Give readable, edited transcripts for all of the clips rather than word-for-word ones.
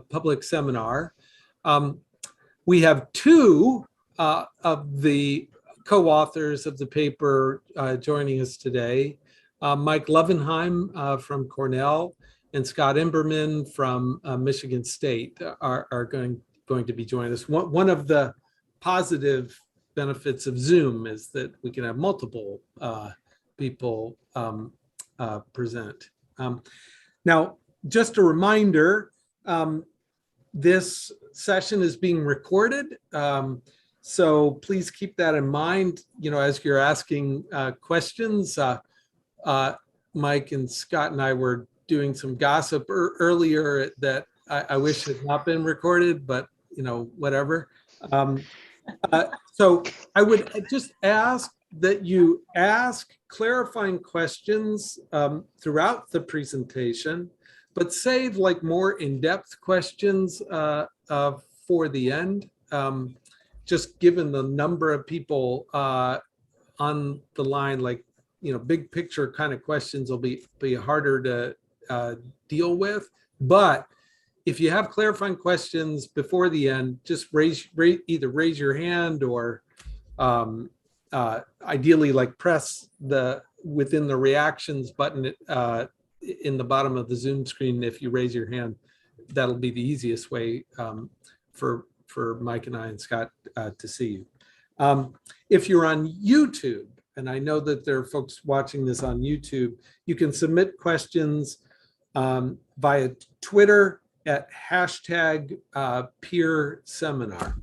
public seminar. We have two of the co-authors of the paper joining us today. Mike Lovenheim from Cornell and Scott Imberman from Michigan State are going to be joining us. One of the positive benefits of Zoom is that we can have multiple people present. Now, just a reminder, this session is being recorded. So please keep that in mind, as you're asking questions. Mike and Scott and I were doing some gossip earlier that I wish had not been recorded, but whatever. So I would just ask that you ask clarifying questions throughout the presentation, but save like more in-depth questions for the end. Just given the number of people on the line, like, big picture kind of questions will be harder to deal with. But if you have clarifying questions before the end, just either raise your hand or ideally like press within the reactions button in the bottom of the Zoom screen. If you raise your hand, that'll be the easiest way for Mike and I and Scott to see you. If you're on YouTube, and I know that there are folks watching this on YouTube, you can submit questions via Twitter at hashtag PIER seminar.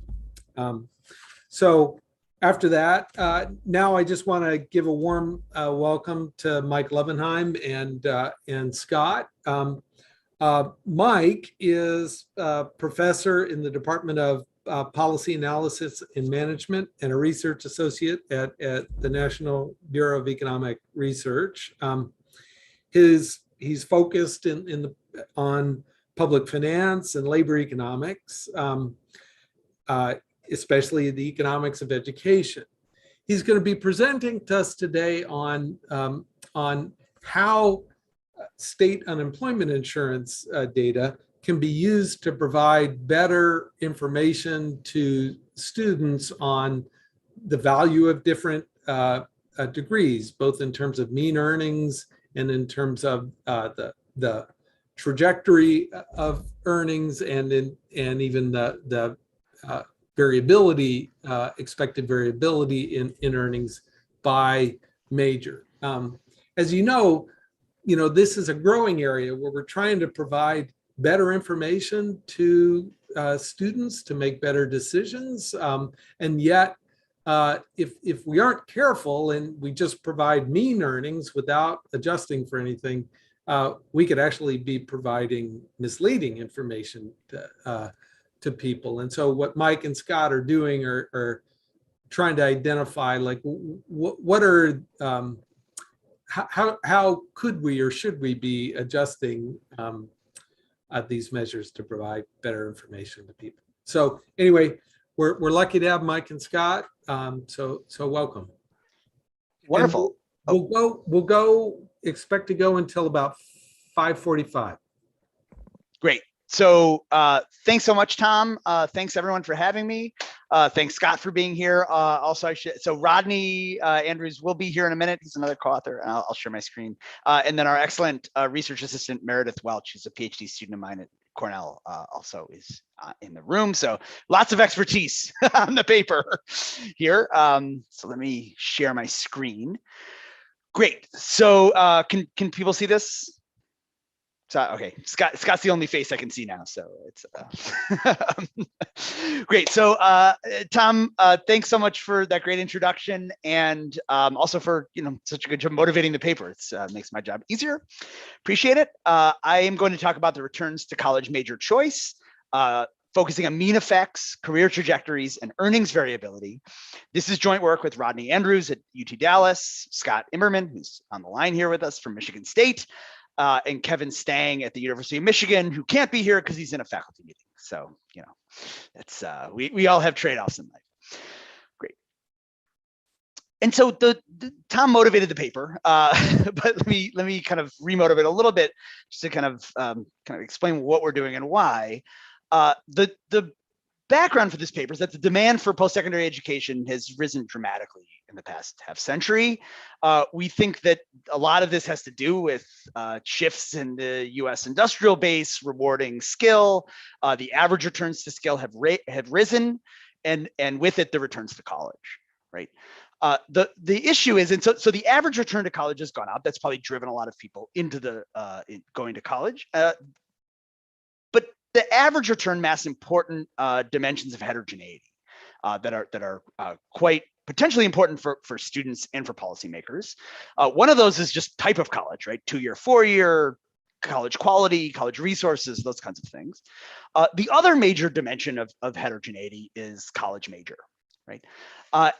So after that, now I just want to give a warm welcome to Mike Lovenheim and Scott. Mike is a professor in the Department of Policy Analysis and Management and a research associate at the National Bureau of Economic Research. He's focused on public finance and labor economics, especially the economics of education. He's going to be presenting to us today on how state unemployment insurance data can be used to provide better information to students on the value of different degrees, both in terms of mean earnings and in terms of the trajectory of earnings and even the variability, expected variability in earnings by major. As you know, this is a growing area where we're trying to provide better information to students to make better decisions. And yet, if we aren't careful and we just provide mean earnings without adjusting for anything, we could actually be providing misleading information to people. And so what Mike and Scott are doing are trying to identify, like, what are, how could we or should we be adjusting these measures to provide better information to people. So anyway, we're lucky to have Mike and Scott. So welcome. Wonderful. We'll expect to go until about 5:45. Great. So thanks so much, Tom. Thanks everyone for having me. Thanks Scott for being here. Also, so Rodney Andrews will be here in a minute. He's another co-author, and I'll share my screen. And then our excellent research assistant, Meredith Welch, who's a PhD student of mine at Cornell, also is in the room. So lots of expertise on the paper here. So let me share my screen. Great. So can people see this? So, okay, Scott's the only face I can see now, so it's great. So Tom, thanks so much for that great introduction, and also for such a good job motivating the paper. It makes my job easier. Appreciate it. I am going to talk about the returns to college major choice, focusing on mean effects, career trajectories, and earnings variability. This is joint work with Rodney Andrews at UT Dallas, Scott Imberman, who's on the line here with us from Michigan State, and Kevin Stang at the University of Michigan, who can't be here because he's in a faculty meeting. So, it's we all have trade-offs in life. Great. And so Tom motivated the paper, but let me kind of remotivate a little bit just to kind of explain what we're doing and why. The background for this paper is that the demand for post-secondary education has risen dramatically in the past half century. We think that a lot of this has to do with shifts in the U.S. industrial base, rewarding skill. The average returns to skill have risen, and with it, the returns to college, right? The issue is, and so the average return to college has gone up. That's probably driven a lot of people into going to college. But the average return masks important dimensions of heterogeneity that are quite potentially important for students and for policymakers. One of those is just type of college, right? 2-year, 4-year, college quality, college resources, those kinds of things. The other major dimension of heterogeneity is college major, right?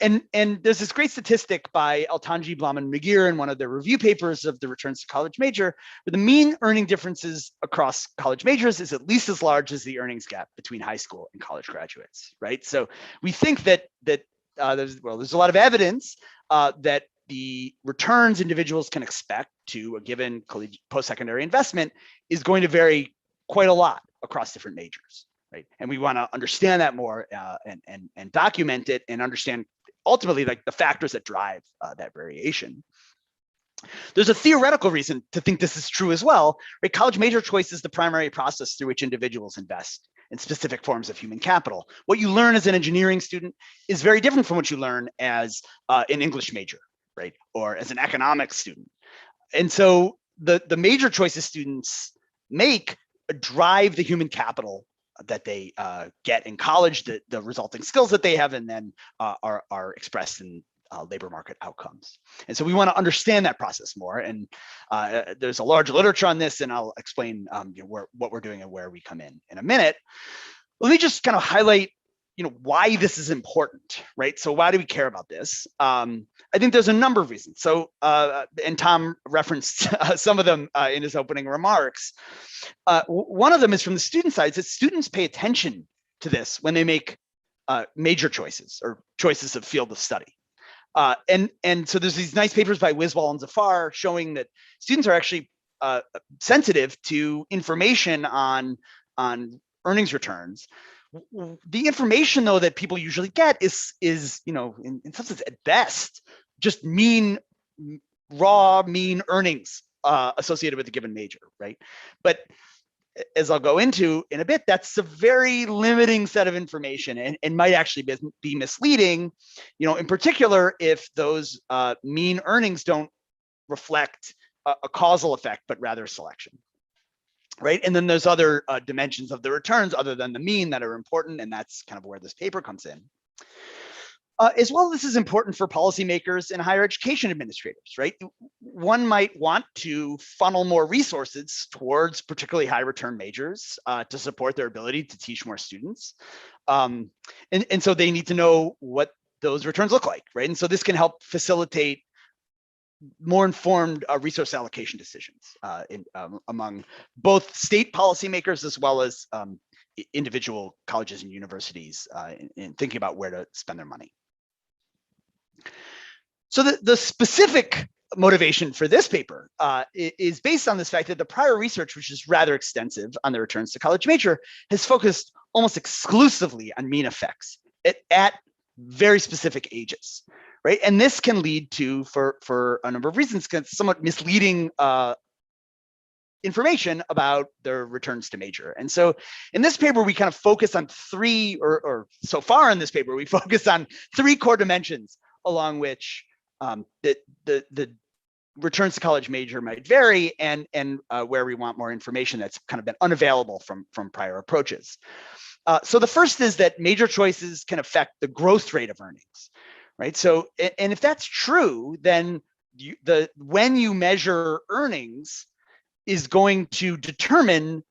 And there's this great statistic by Altanji, Blum, and McGeer in one of their review papers of the returns to college major, where the mean earning differences across college majors is at least as large as the earnings gap between high school and college graduates, right? So we think that there's a lot of evidence that the returns individuals can expect to a given post-secondary investment is going to vary quite a lot across different majors. Right? And we want to understand that more and document it and understand ultimately like the factors that drive that variation. There's a theoretical reason to think this is true as well, right? College major choice is the primary process through which individuals invest in specific forms of human capital. What you learn as an engineering student is very different from what you learn as an English major, right? Or as an economics student. And so the major choices students make drive the human capital that they get in college, the resulting skills that they have, and then are expressed in labor market outcomes. And so we want to understand that process more. And there's a large literature on this, and I'll explain what we're doing and where we come in a minute. Let me just kind of highlight why this is important, right? So why do we care about this? I think there's a number of reasons. So, and Tom referenced some of them in his opening remarks. One of them is from the student side, is that students pay attention to this when they make major choices or choices of field of study. And so there's these nice papers by Wiswall and Zafar showing that students are actually sensitive to information on earnings returns. The information, though, that people usually get is in some sense at best just raw mean earnings associated with a given major, right? But as I'll go into in a bit, that's a very limiting set of information and might actually be misleading, in particular if those mean earnings don't reflect a causal effect, but rather selection. Right. And then there's other dimensions of the returns other than the mean that are important. And that's kind of where this paper comes in. As well, this is important for policymakers and higher education administrators, right? One might want to funnel more resources towards particularly high return majors to support their ability to teach more students. And so they need to know what those returns look like, right? And so this can help facilitate more informed resource allocation decisions among both state policymakers as well as individual colleges and universities in thinking about where to spend their money. So the specific motivation for this paper is based on this fact that the prior research, which is rather extensive on the returns to college major, has focused almost exclusively on mean effects at very specific ages. Right, and this can lead to, for a number of reasons, somewhat misleading information about their returns to major. And so, in this paper, we kind of focus on three, or so far in this paper, we focus on three core dimensions along which the returns to college major might vary, and where we want more information that's kind of been unavailable from prior approaches. So the first is that major choices can affect the growth rate of earnings. Right. So, and if that's true, then when you measure earnings is going to determine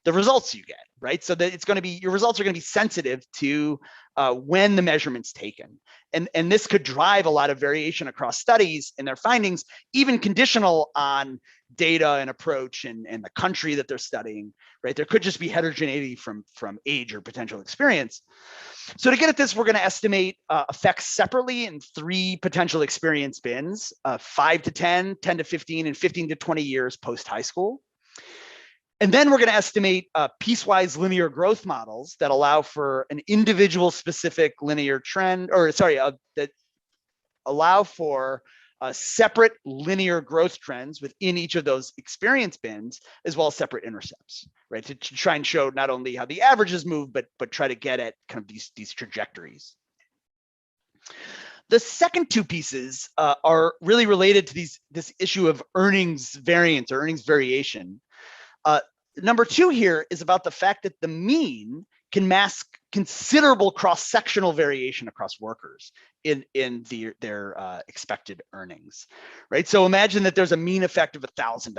the results you get. Right. So that it's going to be, your results are going to be sensitive to when the measurement's taken. And this could drive a lot of variation across studies and their findings, even conditional on data and approach and the country that they're studying, right? There could just be heterogeneity from age or potential experience. So to get at this, we're going to estimate effects separately in 3 potential experience bins, 5 to 10, 10 to 15, and 15 to 20 years post-high school. And then we're going to estimate piecewise linear growth models that allow for an individual specific linear trend, that allow for separate linear growth trends within each of those experience bins, as well as separate intercepts, right? To try and show not only how the averages move, but try to get at kind of these trajectories. The second 2 pieces are really related to this issue of earnings variance or earnings variation. Number 2 here is about the fact that the mean can mask considerable cross-sectional variation across workers in their expected earnings, right? So imagine that there's a mean effect of $1,000.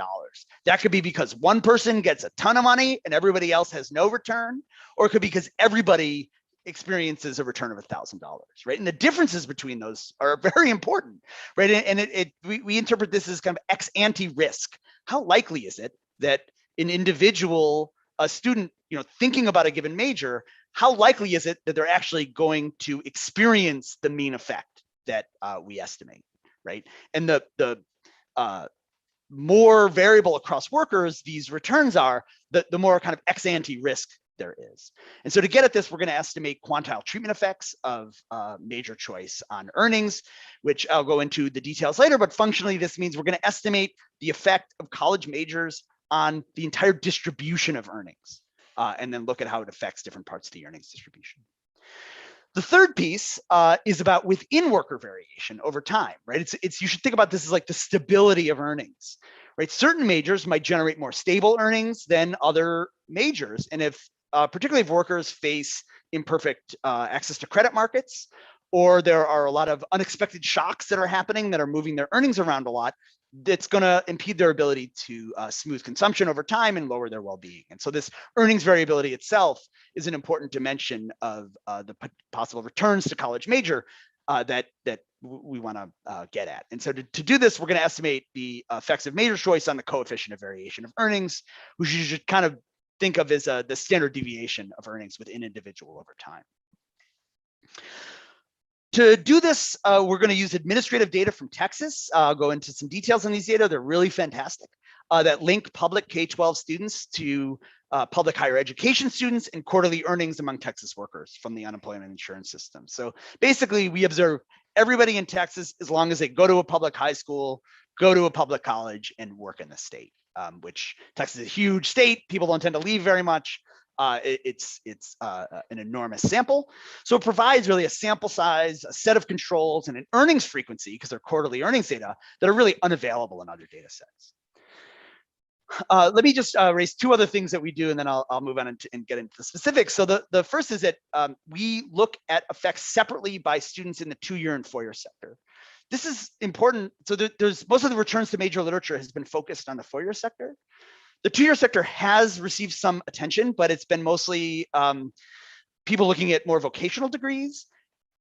That could be because one person gets a ton of money and everybody else has no return, or it could be because everybody experiences a return of $1,000, right? And the differences between those are very important, right? And we interpret this as kind of ex ante risk. How likely is it that an individual, a student, thinking about a given major, how likely is it that they're actually going to experience the mean effect that we estimate, right? And the more variable across workers these returns are, the more kind of ex ante risk there is. And so to get at this, we're going to estimate quantile treatment effects of major choice on earnings, which I'll go into the details later, but functionally this means we're going to estimate the effect of college majors on the entire distribution of earnings, and then look at how it affects different parts of the earnings distribution. The third piece is about within worker variation over time, right? You should think about this as like the stability of earnings, right? Certain majors might generate more stable earnings than other majors. And if, particularly if workers face imperfect access to credit markets, or there are a lot of unexpected shocks that are happening that are moving their earnings around a lot, that's going to impede their ability to smooth consumption over time and lower their well-being. And so this earnings variability itself is an important dimension of the possible returns to college major that we want to get at. And so to do this, we're going to estimate the effects of major choice on the coefficient of variation of earnings, which you should kind of think of as the standard deviation of earnings within an individual over time. To do this, we're going to use administrative data from Texas. I'll go into some details on these data. They're really fantastic, that link public K-12 students to public higher education students and quarterly earnings among Texas workers from the unemployment insurance system. So basically, we observe everybody in Texas, as long as they go to a public high school, go to a public college, and work in the state, which Texas is a huge state. People don't tend to leave very much. It's an enormous sample. So it provides really a sample size, a set of controls, and an earnings frequency, because they're quarterly earnings data, that are really unavailable in other data sets. Let me just raise 2 other things that we do, and then I'll move on and get into the specifics. So the first is that we look at effects separately by students in the 2-year and 4-year sector. This is important. So there's most of the returns to major literature has been focused on the 4-year sector. The 2-year sector has received some attention, but it's been mostly people looking at more vocational degrees,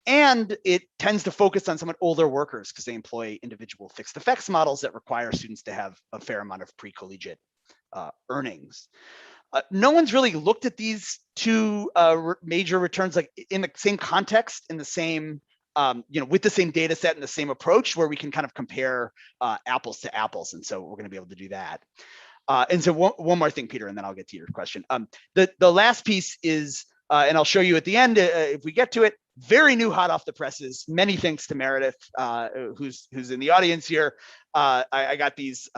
and it tends to focus on somewhat older workers because they employ individual fixed effects models that require students to have a fair amount of pre-collegiate earnings. No one's really looked at these 2 major returns like in the same context, in the same with the same data set and the same approach, where we can kind of compare apples to apples, and so we're going to be able to do that. And so one more thing, Peter, and then I'll get to your question. The last piece is, and I'll show you at the end if we get to it, very new, hot off the presses. Many thanks to Meredith, who's in the audience here. I got these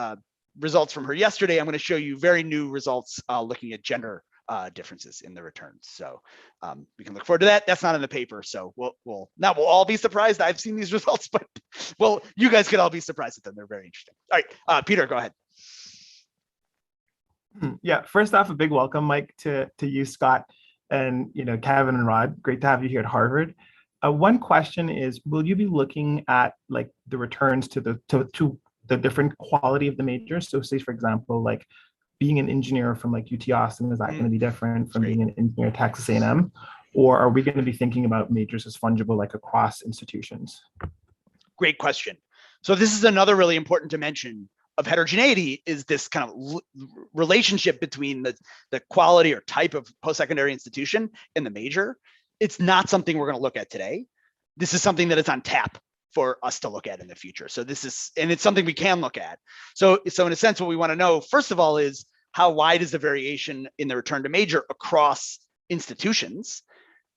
results from her yesterday. I'm going to show you very new results looking at gender differences in the returns. So we can look forward to that. That's not in the paper, so we'll all be surprised. I've seen these results, but you guys could all be surprised at them. They're very interesting. All right, Peter, go ahead. Yeah, first off, a big welcome, Mike, to you, Scott, and Kevin and Rod. Great to have you here at Harvard. One question is, will you be looking at like the returns to the different quality of the majors? So say, for example, like being an engineer from like UT Austin, is that going to be different from being an engineer at Texas A&M? Or are we going to be thinking about majors as fungible like across institutions? Great question. So this is another really important dimension of heterogeneity is this kind of relationship between the quality or type of post-secondary institution and the major. It's not something we're going to look at today. This is something that is on tap for us to look at in the future. So and it's something we can look at. So in a sense, what we want to know, first of all, is how wide is the variation in the return to major across institutions?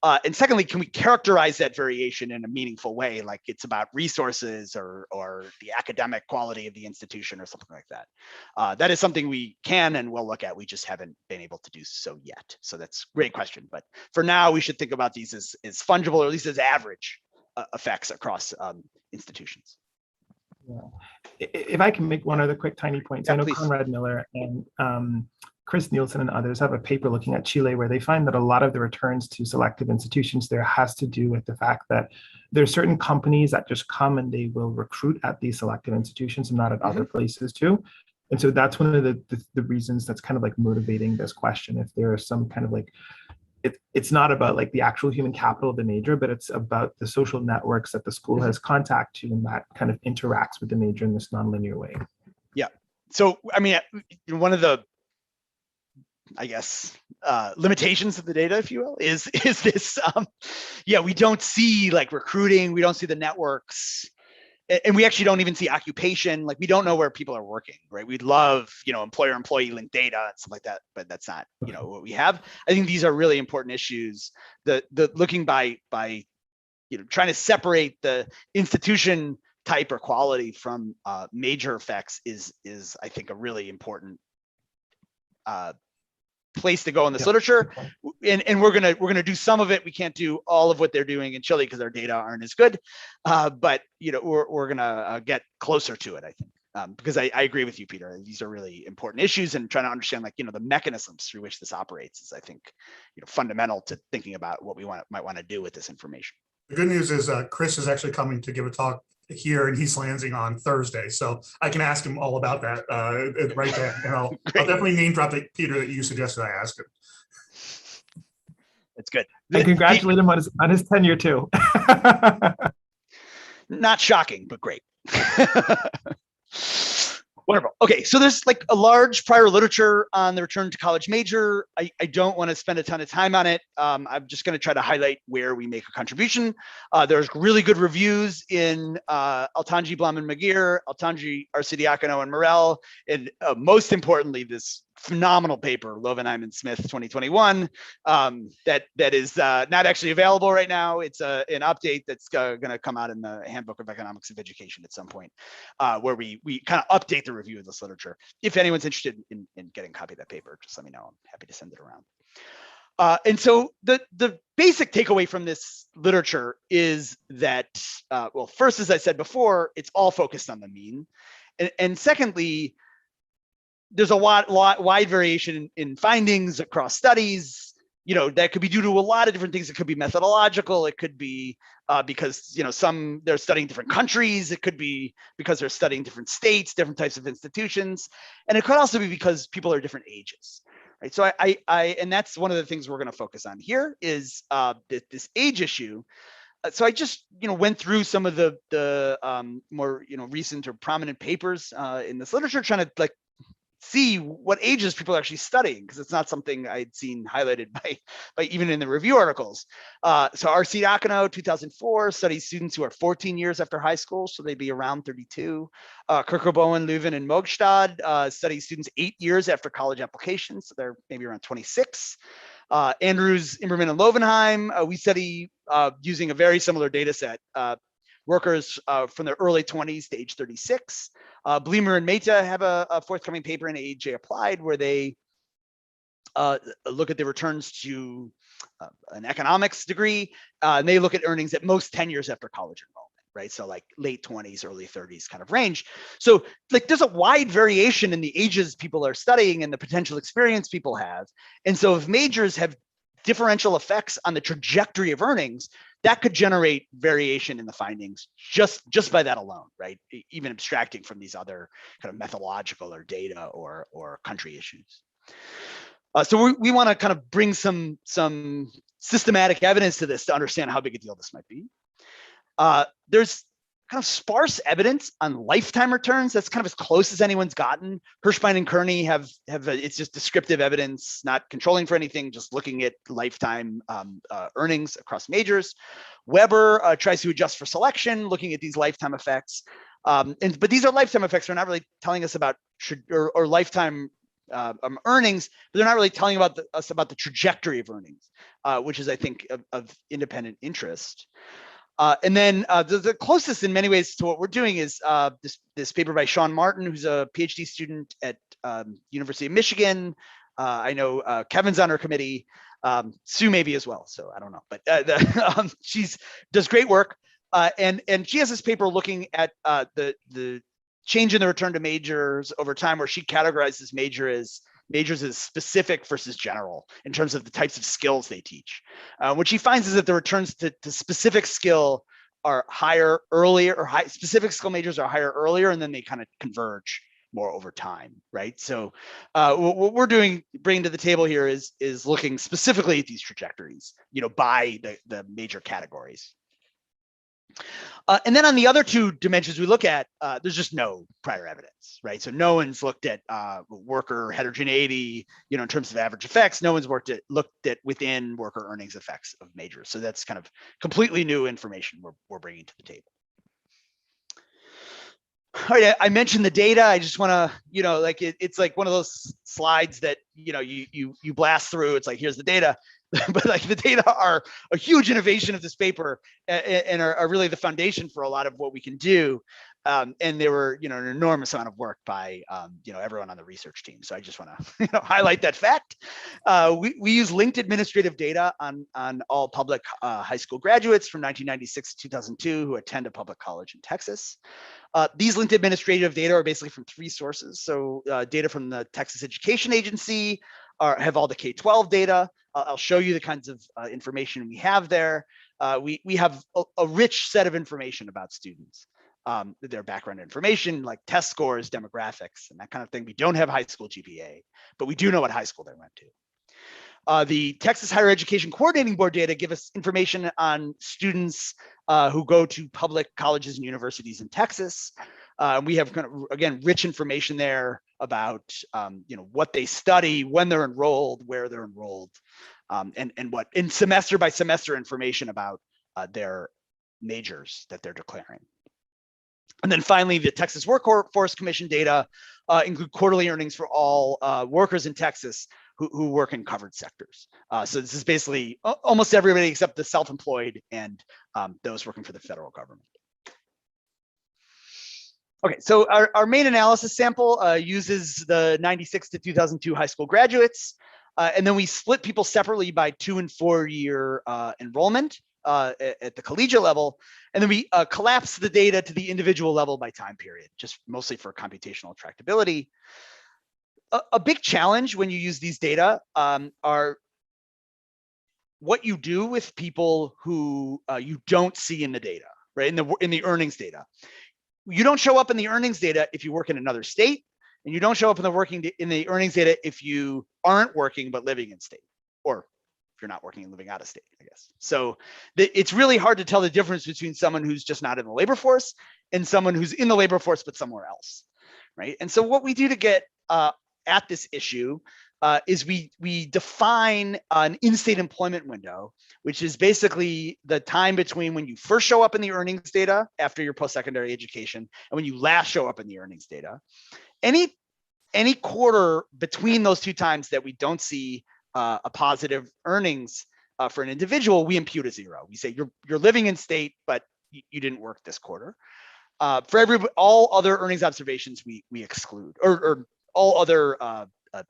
And secondly, can we characterize that variation in a meaningful way, like it's about resources or the academic quality of the institution or something like that? That is something we can and will look at. We just haven't been able to do so yet. So that's a great question. But for now, we should think about these as fungible, or at least as average effects across institutions. Yeah. If I can make one other quick tiny point. So Yeah, I know please. Conrad Miller and Chris Nielsen and others have a paper looking at Chile where they find that a lot of the returns to selective institutions there has to do with the fact that there are certain companies that just come and they will recruit at these selective institutions and not at other places too. And so that's one of the reasons that's kind of like motivating this question. If there are some kind of like, it's not about like the actual human capital of the major, but it's about the social networks that the school has contact to and that kind of interacts with the major in this nonlinear way. Yeah. So, I mean, one of the, I guess, limitations of the data, if you will, is this, yeah, we don't see like recruiting, we don't see the networks, and we actually don't even see occupation. Like we don't know where people are working, right? We'd love, employer-employee linked data and stuff like that, but that's not, what we have. I think these are really important issues. The looking by trying to separate the institution type or quality from major effects is I think a really important place to go in this literature, and we're gonna do some of it. We can't do all of what they're doing in Chile because their data aren't as good, but we're gonna get closer to it, I think, because I agree with you, Peter. These are really important issues, and trying to understand the mechanisms through which this operates is, I think, fundamental to thinking about what we might want to do with this information. The good news is Chris is actually coming to give a talk here in East Lansing on Thursday, so I can ask him all about that right there, and I'll definitely name drop it, Peter, that you suggested I ask him. That's good. And congratulate him on his tenure too. Not shocking, but great. Wonderful. Okay, so there's like a large prior literature on the return to college major. I don't want to spend a ton of time on it. I'm just going to try to highlight where we make a contribution. There's really good reviews in Altanji, Blum, and Magir, Altanji, Arcidiacono, and Morel, and most importantly, this phenomenal paper, Lovenheim and Smith 2021, that is not actually available right now. It's an update that's going to come out in the Handbook of Economics of Education at some point, where we kind of update the review of this literature. If anyone's interested in getting a copy of that paper, just let me know. I'm happy to send it around. And so the basic takeaway from this literature is that, well, first, as I said before, it's all focused on the mean. And secondly, there's a wide variation in findings across studies. That could be due to a lot of different things. It could be methodological. It could be because some they're studying different countries. It could be because they're studying different states, different types of institutions, and it could also be because people are different ages. Right. So and that's one of the things we're going to focus on here is this age issue. So I just went through some of the more recent or prominent papers in this literature, trying to like see what ages people are actually studying, because it's not something I'd seen highlighted by even in the review articles. So Arcidiacono 2004 studies students who are 14 years after high school, so they'd be around 32. Kirker-Bowen, Leuven, and Mogstad study students 8 years after college application, so they're maybe around 26. Andrews, Imberman, and Lovenheim, we study using a very similar data set, workers from their early 20s to age 36. Bleemer and Mehta have a forthcoming paper in AJ Applied where they look at the returns to an economics degree, and they look at earnings at most 10 years after college enrollment, right? So like late 20s, early 30s kind of range. So like there's a wide variation in the ages people are studying and the potential experience people have. And so if majors have differential effects on the trajectory of earnings, that could generate variation in the findings just by that alone, right? Even abstracting from these other kind of methodological or data or country issues. So we want to kind of bring some systematic evidence to this to understand how big a deal this might be. There's kind of sparse evidence on lifetime returns. That's kind of as close as anyone's gotten. Hirschbein and Kearney have it's just descriptive evidence, not controlling for anything, just looking at lifetime earnings across majors. Weber tries to adjust for selection, looking at these lifetime effects. But these are lifetime effects. They're not really telling us about or lifetime earnings, but they're not really telling us about the trajectory of earnings, which is, I think, of independent interest. And then the closest in many ways to what we're doing is this paper by Sean Martin, who's a PhD student at University of Michigan. I know Kevin's on her committee, Sue maybe as well, so I don't know, but she's does great work. And she has this paper looking at the change in the return to majors over time, where she categorizes majors as specific versus general in terms of the types of skills they teach. What she finds is that the returns to specific skill are higher earlier, or specific skill majors are higher earlier, and then they kind of converge more over time, right? So what we're bringing to the table here is looking specifically at these trajectories, by the major categories. And then on the other two dimensions we look at, there's just no prior evidence, right? So no one's looked at worker heterogeneity, in terms of average effects. No one's looked at within worker earnings effects of majors. So that's kind of completely new information we're bringing to the table. All right, I mentioned the data. I just want to, it's like one of those slides that, you blast through. It's like, here's the data. But like the data are a huge innovation of this paper and are really the foundation for a lot of what we can do. And they were, an enormous amount of work by, everyone on the research team. So I just want to, highlight that fact. We use linked administrative data on all public high school graduates from 1996 to 2002 who attend a public college in Texas. These linked administrative data are basically from three sources. So data from the Texas Education Agency have all the K-12 data. I'll show you the kinds of information we have there. We have a rich set of information about students, their background information, like test scores, demographics, and that kind of thing. We don't have high school GPA, but we do know what high school they went to. The Texas Higher Education Coordinating Board data give us information on students who go to public colleges and universities in Texas. We have kind of, again, rich information there about what they study, when they're enrolled, where they're enrolled, and what in semester by semester information about their majors that they're declaring. And then finally, the Texas Workforce Commission data include quarterly earnings for all workers in Texas who work in covered sectors. So this is basically almost everybody except the self-employed and those working for the federal government. Okay, so our main analysis sample uses the 96 to 2002 high school graduates. And then we split people separately by 2- and 4-year enrollment at the collegiate level. And then we collapse the data to the individual level by time period, just mostly for computational tractability. A big challenge when you use these data are what you do with people who you don't see in the data, right? In the earnings data. You don't show up in the earnings data if you work in another state, and you don't show up in the earnings data if you aren't working but living in state, or if you're not working and living out of state, I guess. So it's really hard to tell the difference between someone who's just not in the labor force and someone who's in the labor force but somewhere else, right? And so what we do to get at this issue is we define an in-state employment window, which is basically the time between when you first show up in the earnings data after your post-secondary education and when you last show up in the earnings data. Any quarter between those two times that we don't see a positive earnings for an individual, we impute a 0. We say you're living in state, but you didn't work this quarter. For all other earnings observations, we exclude, or all other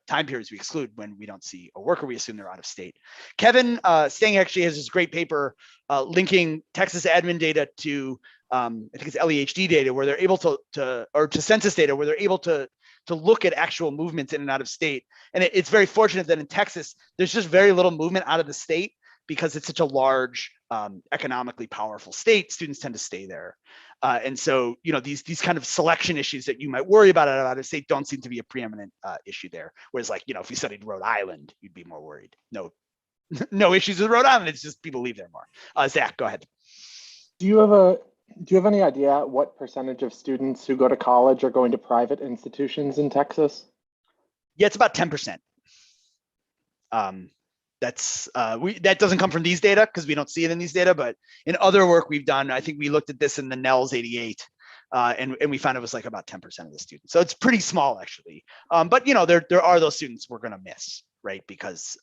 time periods we exclude when we don't see a worker. We assume they're out of state. Kevin Stang actually has this great paper linking Texas admin data to I think it's LEHD data, where they're able to census data, where they're able to look at actual movements in and out of state. And it's very fortunate that in Texas, there's just very little movement out of the state because it's such a large, economically powerful state. Students tend to stay there. And so, these kind of selection issues that you might worry about out of state don't seem to be a preeminent issue there. Whereas if you studied Rhode Island, you'd be more worried. No issues with Rhode Island. It's just people leave there more. Zach, go ahead. Do you have Do you have any idea what percentage of students who go to college are going to private institutions in Texas? Yeah, it's about 10%. That doesn't come from these data because we don't see it in these data, but in other work we've done, I think we looked at this in the NELS 88, and we found it was like about 10% of the students. So it's pretty small actually. But you know, there are those students we're going to miss, right? Because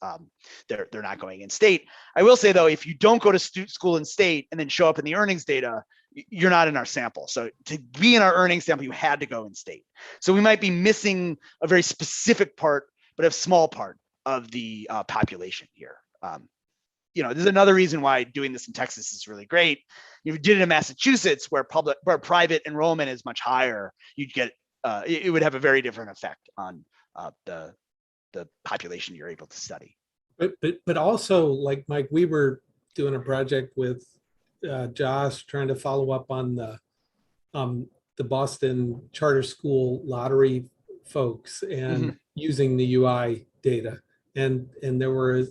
they're not going in state. I will say though, if you don't go to school in state and then show up in the earnings data, you're not in our sample. So to be in our earnings sample, you had to go in state. So we might be missing a very specific part, but a small part of the population here. You know, there's another reason why doing this in Texas is really great. If you did it in Massachusetts, where private enrollment is much higher, you'd get it would have a very different effect on the population you're able to study. But also, like Mike, we were doing a project with Josh trying to follow up on the Boston Charter School lottery folks and using the UI data. And there were,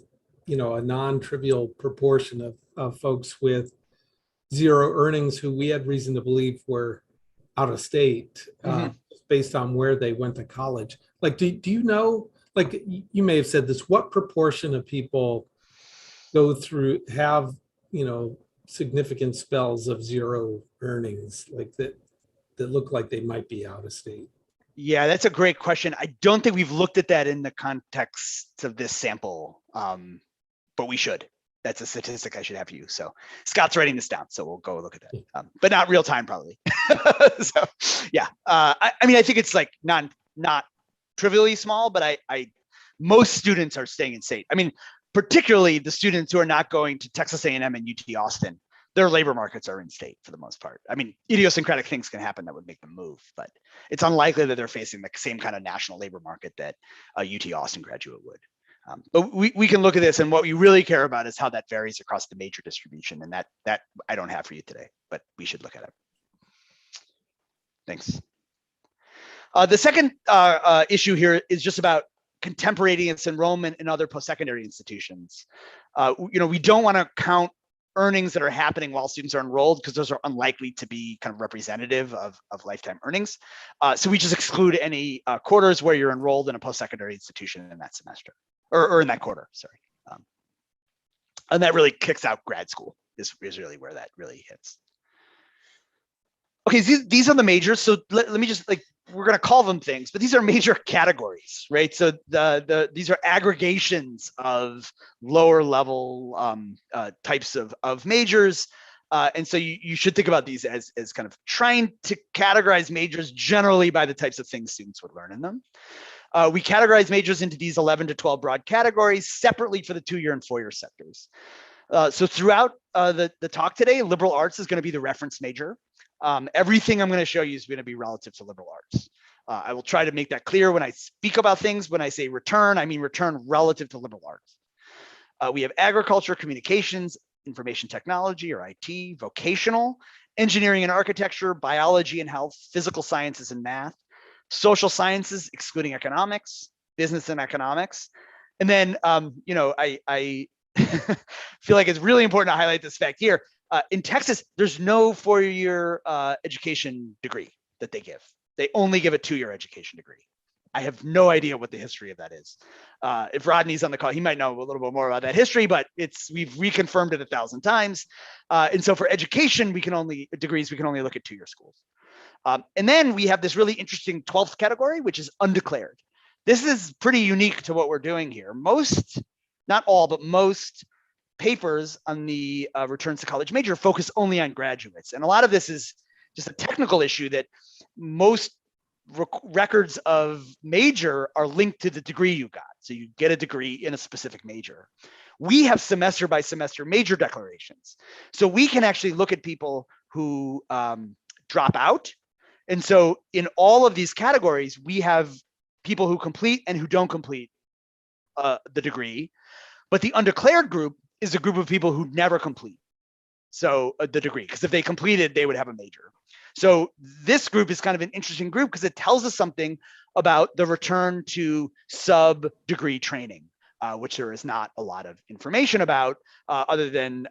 you know, a non-trivial proportion of folks with zero earnings who we had reason to believe were out of state based on where they went to college. Like, do you know, like you may have said this, what proportion of people go through, have, you know, significant spells of zero earnings like that look like they might be out of state? Yeah, that's a great question. I don't think we've looked at that in the context of this sample, but we should. That's a statistic I should have for you. So Scott's writing this down, so we'll go look at that, but not real time probably. So yeah, I mean, I think it's like not trivially small, but most students are staying in state. I mean, particularly the students who are not going to Texas A&M and UT Austin, their labor markets are in state for the most part. I mean, idiosyncratic things can happen that would make them move, but it's unlikely that they're facing the same kind of national labor market that a UT Austin graduate would. But we can look at this, and what we really care about is how that varies across the major distribution, and that I don't have for you today, but we should look at it. Thanks. The second issue here is just about contemporaneous enrollment in other post-secondary institutions. You know, we don't want to count earnings that are happening while students are enrolled because those are unlikely to be kind of representative of lifetime earnings. So we just exclude any quarters where you're enrolled in a post-secondary institution in that semester or in that quarter, sorry. And that really kicks out grad school is really where that really hits. Okay, these are the majors. So let me just we're going to call them things, but these are major categories, right? So these are aggregations of lower level types of majors. And so you should think about these as kind of trying to categorize majors generally by the types of things students would learn in them. We categorize majors into these 11 to 12 broad categories separately for the 2-year and 4-year sectors. So throughout the talk today, liberal arts is going to be the reference major. Everything I'm going to show you is going to be relative to liberal arts. I will try to make that clear when I speak about things. When I say return, I mean return relative to liberal arts. We have agriculture, communications, information technology or IT, vocational, engineering and architecture, biology and health, physical sciences and math, social sciences, excluding economics, business and economics. And then, you know, I feel like it's really important to highlight this fact here. In Texas, there's no 4-year education degree that they give. They only give a 2-year education degree. I have no idea what the history of that is. If Rodney's on the call, he might know a little bit more about that history, but we've reconfirmed it 1,000 times. And so for education, we can only look at 2-year schools. And then we have this really interesting 12th category, which is undeclared. This is pretty unique to what we're doing here. Most, not all, but most papers on the returns to college major focus only on graduates. And a lot of this is just a technical issue that most records of major are linked to the degree you got. So you get a degree in a specific major. We have semester by semester major declarations. So we can actually look at people who drop out. And so in all of these categories, we have people who complete and who don't complete the degree. But the undeclared group is a group of people who never complete the degree, because if they completed, they would have a major. So this group is kind of an interesting group because it tells us something about the return to sub-degree training, which there is not a lot of information about other than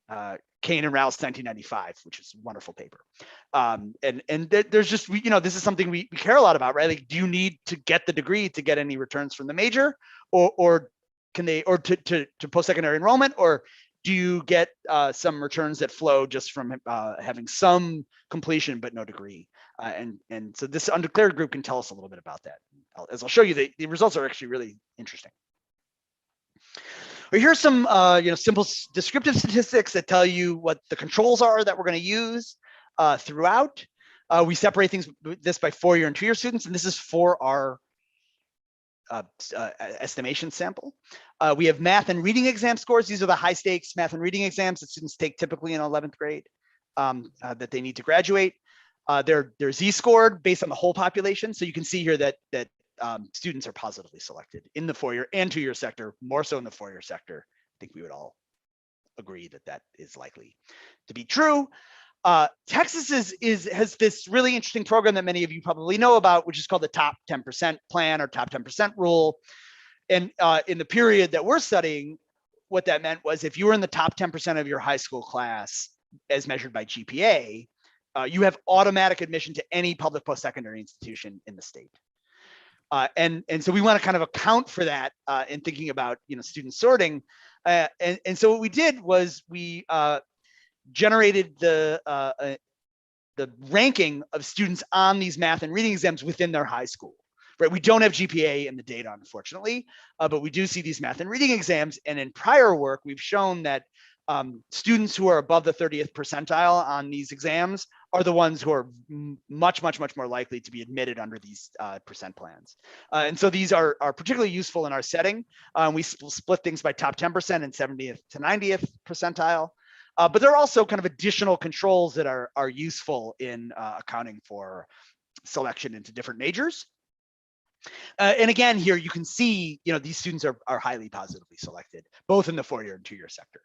Kane and Rouse 1995, which is a wonderful paper. There's just, this is something we care a lot about, right? Like, do you need to get the degree to get any returns from the major, or can they, or to post-secondary enrollment, or do you get some returns that flow just from having some completion but no degree? And so this undeclared group can tell us a little bit about that. As I'll show you, the results are actually really interesting. Well, here's some simple descriptive statistics that tell you what the controls are that we're going to use throughout. We separate this by 4-year and 2-year students, and this is for our estimation sample. We have math and reading exam scores. These are the high stakes math and reading exams that students take typically in 11th grade that they need to graduate. They're Z-scored based on the whole population. So you can see here that students are positively selected in the 4-year and 2-year sector, more so in the 4-year sector. I think we would all agree that that is likely to be true. Texas has this really interesting program that many of you probably know about, which is called the top 10% plan or top 10% rule. And in the period that we're studying, what that meant was if you were in the top 10% of your high school class as measured by GPA, you have automatic admission to any public post-secondary institution in the state. And so we want to kind of account for that in thinking about student sorting. And so what we did was we generated the ranking of students on these math and reading exams within their high school. Right, we don't have GPA in the data, unfortunately, but we do see these math and reading exams. And in prior work, we've shown that students who are above the 30th percentile on these exams are the ones who are much more likely to be admitted under these percent plans. And so these are particularly useful in our setting. We split things by top 10% and 70th to 90th percentile. But there are also kind of additional controls that are useful in accounting for selection into different majors. And again, here you can see, these students are highly positively selected, both in the 4-year and 2-year sector,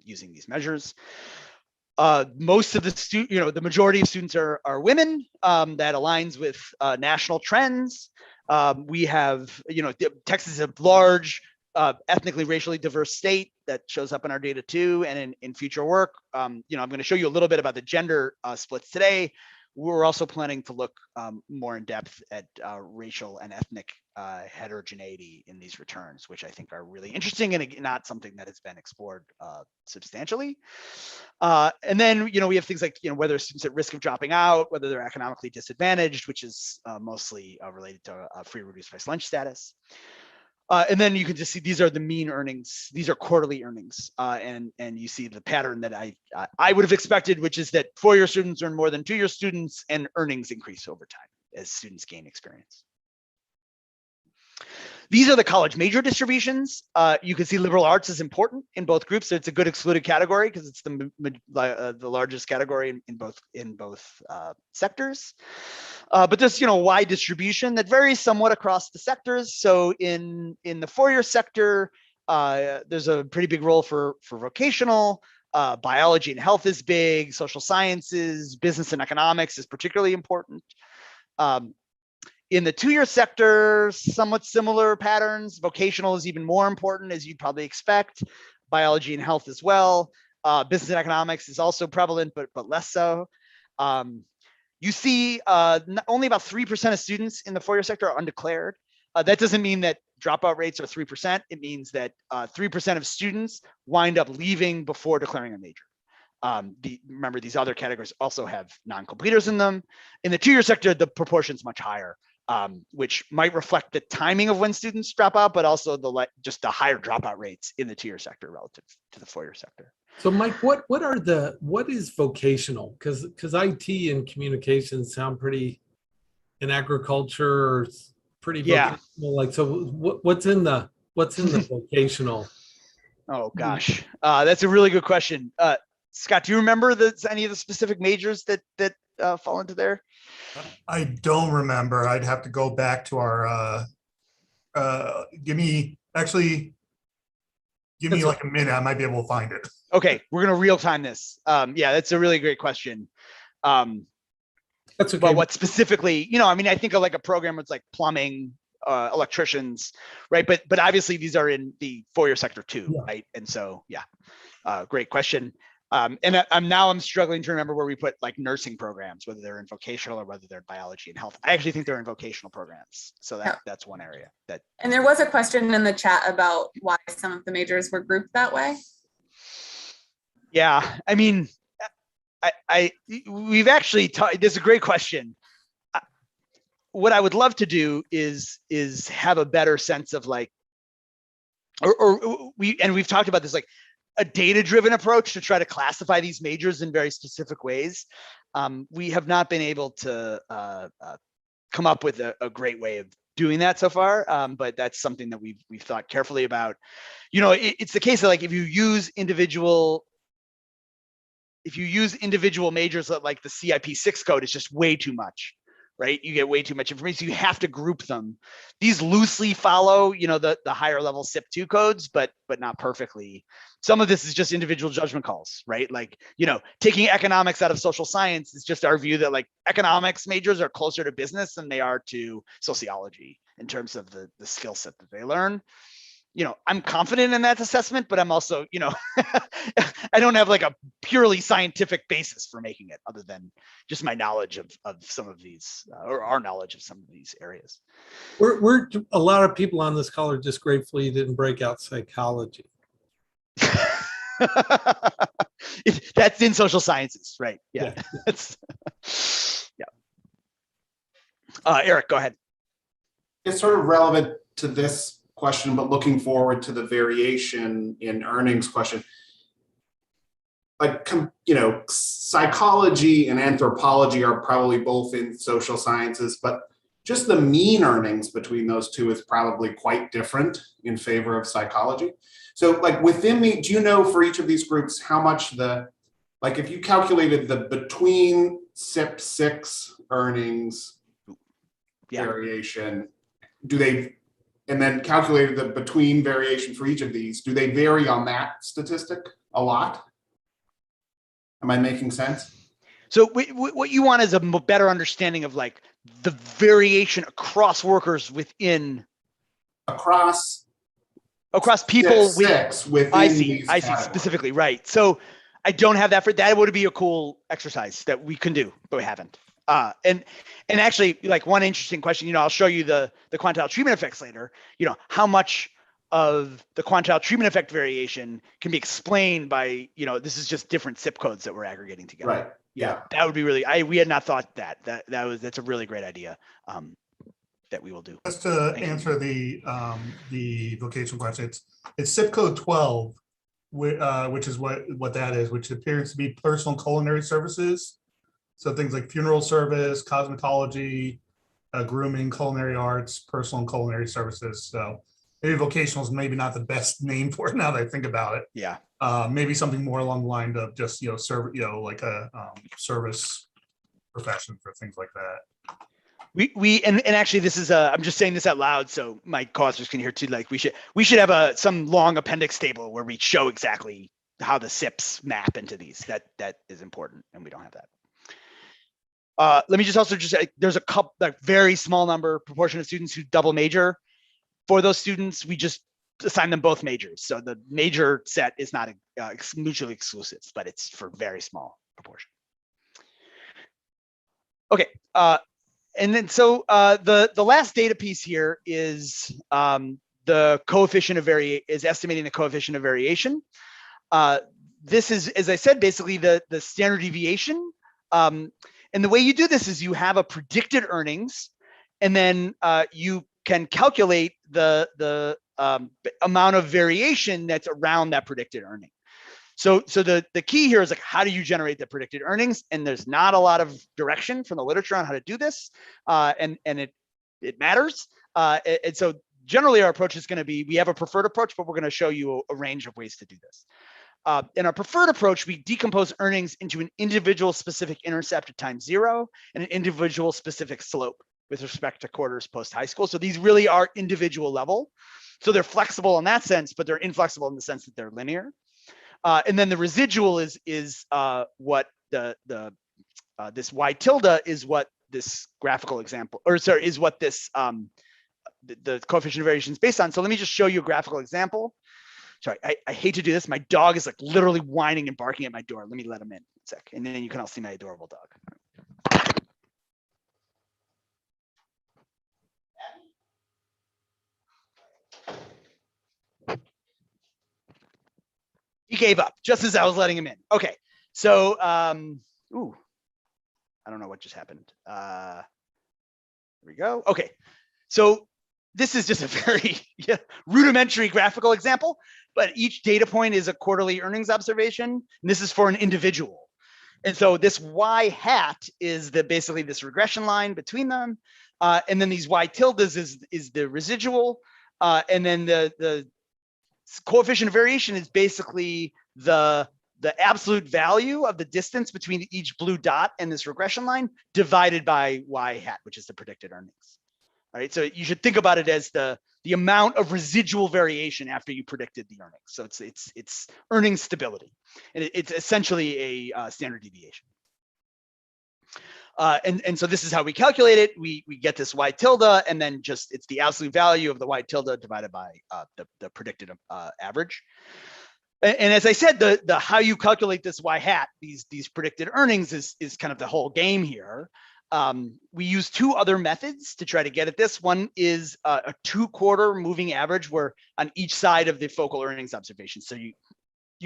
using these measures. Most of the the majority of students are women. That aligns with national trends. We have, Texas is a large, ethnically, racially diverse state that shows up in our data too. And in future work, I'm going to show you a little bit about the gender splits today. We're also planning to look more in depth at racial and ethnic heterogeneity in these returns, which I think are really interesting and not something that has been explored substantially. And then, we have things like, whether students at risk of dropping out, whether they're economically disadvantaged, which is mostly related to free reduced price lunch status. And then you can just see these are the mean earnings. These are quarterly earnings, and you see the pattern that I would have expected, which is that 4-year students earn more than 2-year students, and earnings increase over time as students gain experience. These are the college major distributions. You can see liberal arts is important in both groups. So it's a good excluded category because it's the largest category in both sectors. But there's wide distribution that varies somewhat across the sectors. So in the 4-year sector, there's a pretty big role for vocational. Biology and health is big. Social sciences, business and economics is particularly important. In the 2-year sector, somewhat similar patterns. Vocational is even more important, as you'd probably expect. Biology and health as well. Business and economics is also prevalent, but less so. You see only about 3% of students in the 4-year sector are undeclared. That doesn't mean that dropout rates are 3%. It means that 3% of students wind up leaving before declaring a major. Remember, these other categories also have non-completers in them. In the 2-year sector, the proportion is much higher, which might reflect the timing of when students drop out, but also just the higher dropout rates in the 2-year sector relative to the 4-year sector. So Mike, what is vocational? Because IT and communications sound pretty, in agriculture, pretty vocational. Like, so what's in the vocational? Oh gosh, that's a really good question. Scott, do you remember any of the specific majors that fall into there? I don't remember. I'd have to go back to our, give me like a minute. I might be able to find it. Okay, we're going to real time this. Yeah, that's a really great question. That's okay. But what specifically, I think of like a program that's like plumbing electricians, right? But obviously these are in the 4-year sector too, Yeah. right? And so, yeah, great question. And I'm struggling to remember where we put like nursing programs, whether they're in vocational or whether they're in biology and health. I actually think they're in vocational programs. So that's one area that. And there was a question in the chat about why some of the majors were grouped that way. Yeah, I mean, we've actually talked, this is a great question. What I would love to do is have a better sense of like, we've talked about this, like a data-driven approach to try to classify these majors in very specific ways. We have not been able to come up with a great way of doing that so far, but that's something that we've thought carefully about. You know, it's the case that like if you use individual majors like the CIP6 code, is just way too much, right? You get way too much information. You have to group them. These loosely follow, you know, the higher level CIP2 codes, but not perfectly. Some of this is just individual judgment calls, right? Like, you know, taking economics out of social science is just our view that like economics majors are closer to business than they are to sociology in terms of the skill set that they learn. You know, I'm confident in that assessment, but I'm also, you know, I don't have like a purely scientific basis for making it other than just my knowledge of some of these or our knowledge of some of these areas. We're a lot of people on this call are just grateful you didn't break out psychology. That's in social sciences, right? Yeah. Yeah. Eric, go ahead. It's sort of relevant to this question, but looking forward to the variation in earnings question. Like, you know, psychology and anthropology are probably both in social sciences, but just the mean earnings between those two is probably quite different in favor of psychology. So like within the, do you know for each of these groups, how much like if you calculated the between CIP6 earnings variation, and then calculated the between variation for each of these, do they vary on that statistic a lot? Am I making sense? So what you want is a better understanding of like the variation across workers within. Across people within I see specifically, right. So I don't have that that would be a cool exercise that we can do, but we haven't. And actually, like one interesting question, you know, I'll show you the quantile treatment effects later. You know, how much of the quantile treatment effect variation can be explained by, you know, this is just different zip codes that we're aggregating together. Right. Yeah. That would be really. We had not thought that's a really great idea. That we will do. Just to answer the vocational question, it's zip code 12, which is what that is, which appears to be personal culinary services. So things like funeral service, cosmetology, grooming, culinary arts, personal and culinary services. So maybe vocational is maybe not the best name for it now that I think about it. Yeah. Maybe something more along the line of just, you know, like a service profession for things like that. And actually this is I'm just saying this out loud so my co-authors can hear too. Like we should have some long appendix table where we show exactly how the SIPs map into these. That is important, and we don't have that. Let me just also say there's a couple, like very small proportion of students who double major. For those students, we just assign them both majors. So the major set is not mutually exclusive, but it's for very small proportion. Okay. And then so the last data piece here is the coefficient of estimating the coefficient of variation. This is, as I said, basically the standard deviation. And the way you do this is you have a predicted earnings, and then you can calculate the amount of variation that's around that predicted earning. So the key here is like, how do you generate the predicted earnings? And there's not a lot of direction from the literature on how to do this, and it matters. And so generally our approach is going to be, we have a preferred approach, but we're going to show you a range of ways to do this. In our preferred approach, we decompose earnings into an individual specific intercept at time 0 and an individual specific slope with respect to quarters post high school. So these really are individual level. So they're flexible in that sense, but they're inflexible in the sense that they're linear. And then the residual is what this y tilde is what this graphical example, or sorry, is what this the coefficient of variation is based on. So let me just show you a graphical example. Sorry, I hate to do this. My dog is like literally whining and barking at my door. Let me let him in a sec, and then you can all see my adorable dog. He gave up just as I was letting him in. Okay, so ooh, I don't know what just happened. There we go. Okay, so this is just a very rudimentary graphical example, but each data point is a quarterly earnings observation, and this is for an individual. And so this y hat is basically this regression line between them, and then these y tildes is the residual, and then the coefficient of variation is basically the absolute value of the distance between each blue dot and this regression line divided by y hat, which is the predicted earnings. All right, so you should think about it as the amount of residual variation after you predicted the earnings. So it's earnings stability, and it's essentially a standard deviation. And so this is how we calculate it. We get this y tilde, and then just it's the absolute value of the y tilde divided by the predicted average. And as I said, the how you calculate this y hat, these predicted earnings is kind of the whole game here. We use two other methods to try to get at this. One is a 2-quarter moving average, where on each side of the focal earnings observation. So you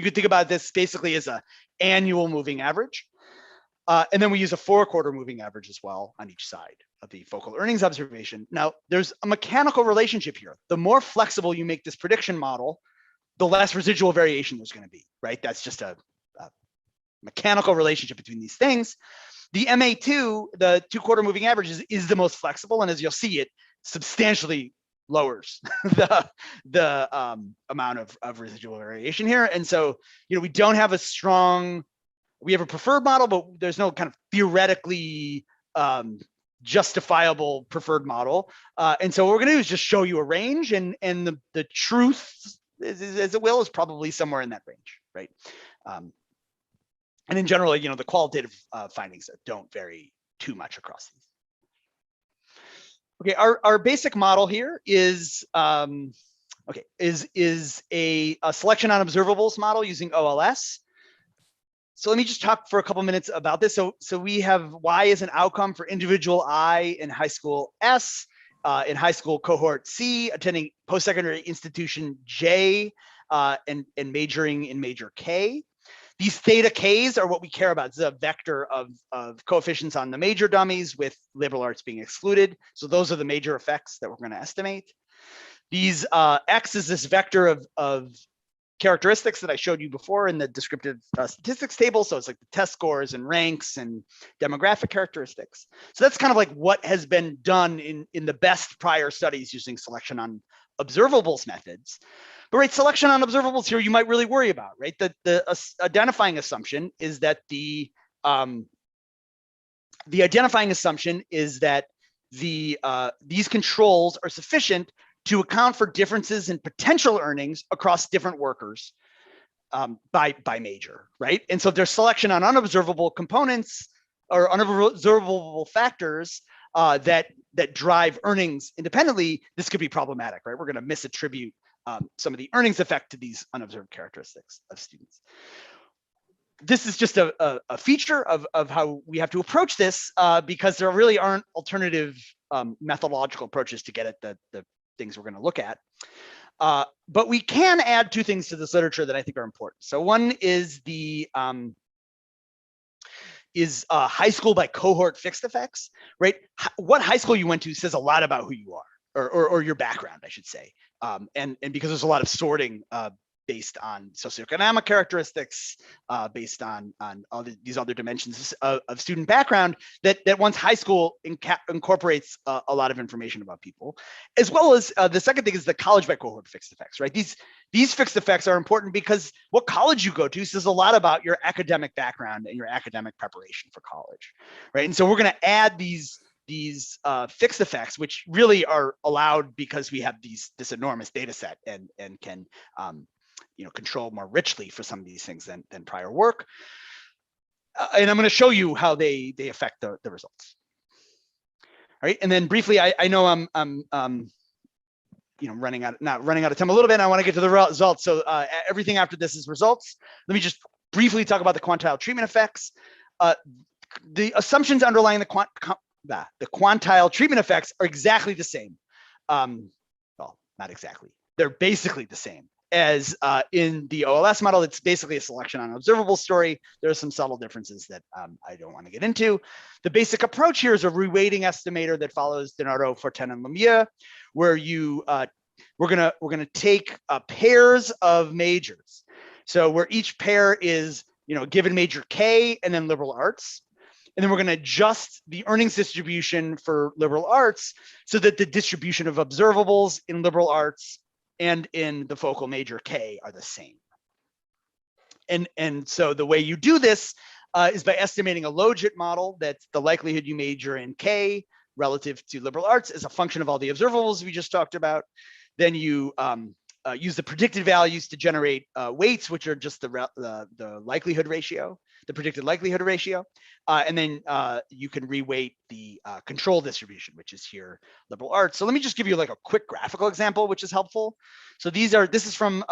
could think about this basically as an annual moving average. And then we use a 4-quarter moving average as well on each side of the focal earnings observation. Now, there's a mechanical relationship here. The more flexible you make this prediction model, the less residual variation there's going to be, right? That's just a mechanical relationship between these things. The MA2, the 2-quarter moving average, is the most flexible, and as you'll see, it substantially lowers the amount of residual variation here. And so, we don't have a strong. We have a preferred model, but there's no kind of theoretically justifiable preferred model. And so what we're going to do is just show you a range, and the truth, as it will, is probably somewhere in that range, right? And in general, the qualitative findings don't vary too much across these. Okay, our basic model here is is a selection on observables model using OLS. So let me just talk for a couple minutes about this. So we have Y as an outcome for individual I in high school S, in high school cohort C, attending post-secondary institution J, and majoring in major K. These theta Ks are what we care about. It's a vector of coefficients on the major dummies, with liberal arts being excluded. So those are the major effects that we're going to estimate. These X is this vector of characteristics that I showed you before in the descriptive statistics table. So it's like the test scores and ranks and demographic characteristics. So that's kind of like what has been done in the best prior studies using selection on observables methods. But right, selection on observables here, you might really worry about, right? The identifying assumption is that the identifying assumption is that these controls are sufficient to account for differences in potential earnings across different workers by major, right? And so there's selection on unobservable components or unobservable factors that drive earnings independently. This could be problematic, right? We're going to misattribute some of the earnings effect to these unobserved characteristics of students. This is just a feature of how we have to approach this because there really aren't alternative methodological approaches to get at the things we're going to look at. But we can add two things to this literature that I think are important. So one is the high school by cohort fixed effects, right? What high school you went to says a lot about who you are, or your background, I should say. And because there's a lot of sorting based on socioeconomic characteristics, based on all these other dimensions of student background, that once high school incorporates a lot of information about people, as well as the second thing is the college by cohort fixed effects, right? These fixed effects are important because what college you go to says a lot about your academic background and your academic preparation for college, right? And so we're going to add these fixed effects, which really are allowed because we have this enormous data set and can control more richly for some of these things than prior work. And I'm going to show you how they affect the results. All right, and then briefly, I know I'm not running out of time a little bit. And I want to get to the results. So everything after this is results. Let me just briefly talk about the quantile treatment effects. The assumptions underlying the quantile treatment effects are exactly the same. Well, not exactly. They're basically the same as in the OLS model. It's basically a selection on observable story. There are some subtle differences that I don't want to get into. The basic approach here is a reweighting estimator that follows Denardo, Fortin, and Lemieux, where we're gonna take pairs of majors. So where each pair is a given major K and then liberal arts. And then we're going to adjust the earnings distribution for liberal arts so that the distribution of observables in liberal arts and in the focal major K are the same. And so the way you do this is by estimating a logit model that's the likelihood you major in K relative to liberal arts as a function of all the observables we just talked about. Then you use the predicted values to generate weights, which are just the likelihood ratio, the predicted likelihood ratio. And then you can reweight the control distribution, which is here liberal arts. So let me just give you like a quick graphical example, which is helpful. So this is from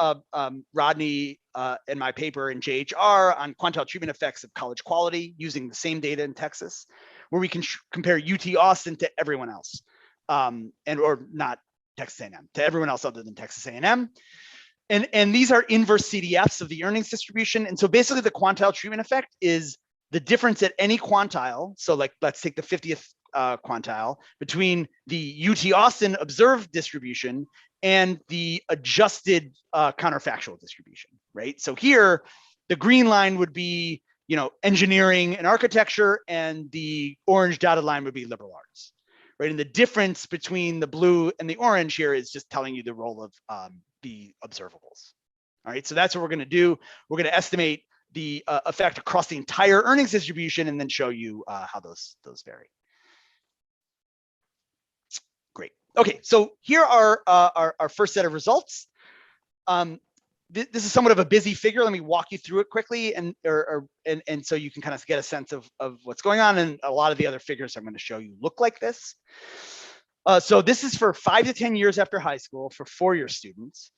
Rodney and my paper in JHR on quantile treatment effects of college quality using the same data in Texas, where we can compare UT Austin to everyone else, or not Texas A&M, to everyone else other than Texas A&M. And these are inverse CDFs of the earnings distribution. And so basically the quantile treatment effect is the difference at any quantile. So like, let's take the 50th quantile between the UT Austin observed distribution and the adjusted counterfactual distribution, right? So here, the green line would be, engineering and architecture, and the orange dotted line would be liberal arts, right? And the difference between the blue and the orange here is just telling you the role of the observables. All right, so that's what we're going to do. We're going to estimate the effect across the entire earnings distribution and then show you how those vary. Great. Okay, so here are our first set of results. This is somewhat of a busy figure. Let me walk you through it quickly, and so you can kind of get a sense of what's going on. And a lot of the other figures I'm going to show you look like this. So this is for 5 to 10 years after high school for four-year students.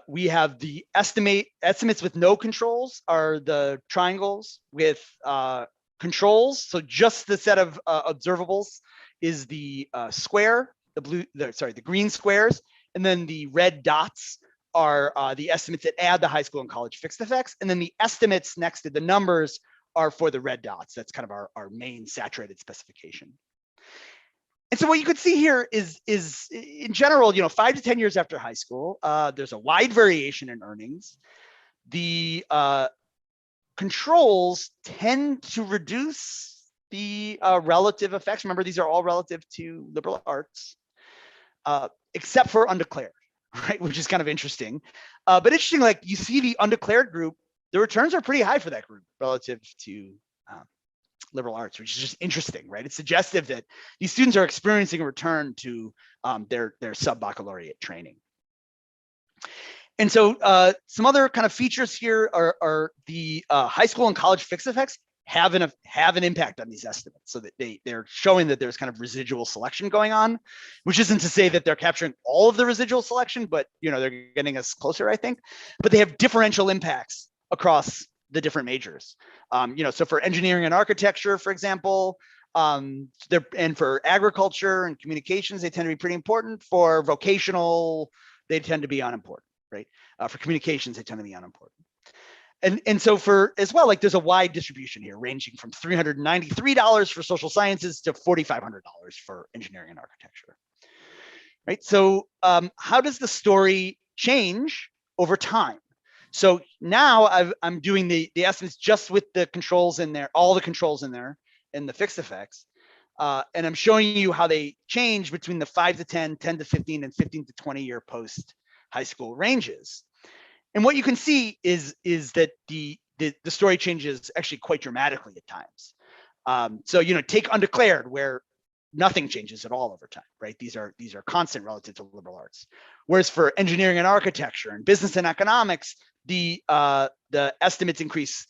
We have the estimates with no controls are the triangles with controls. So just the set of observables is the square, the green squares, and then the red dots are the estimates that add the high school and college fixed effects. And then the estimates next to the numbers are for the red dots. That's kind of our main saturated specification. And so what you could see here is in general, 5 to 10 years after high school, there's a wide variation in earnings. The controls tend to reduce the relative effects. Remember, these are all relative to liberal arts, except for undeclared, right? Which is kind of interesting. But interesting, like you see the undeclared group, the returns are pretty high for that group relative to liberal arts, which is just interesting, right? It's suggestive that these students are experiencing a return to their sub-baccalaureate training. And so some other kind of features here are the high school and college fixed effects have an impact on these estimates, so that they're showing that there's kind of residual selection going on, which isn't to say that they're capturing all of the residual selection, but they're getting us closer, I think. But they have differential impacts across the different majors. So for engineering and architecture, for example, and for agriculture and communications, they tend to be pretty important. For vocational, they tend to be unimportant, right? For communications, they tend to be unimportant. And so for as well, like there's a wide distribution here, ranging from $393 for social sciences to $4,500 for engineering and architecture, right? So how does the story change over time? So now I'm doing the estimates just with the controls in there, all the controls in there, and the fixed effects. And I'm showing you how they change between the 5 to 10, 10 to 15, and 15 to 20 year post high school ranges. And what you can see is that the story changes actually quite dramatically at times. So take undeclared, where nothing changes at all over time, right? These are constant relative to liberal arts. Whereas for engineering and architecture and business and economics, the estimates increase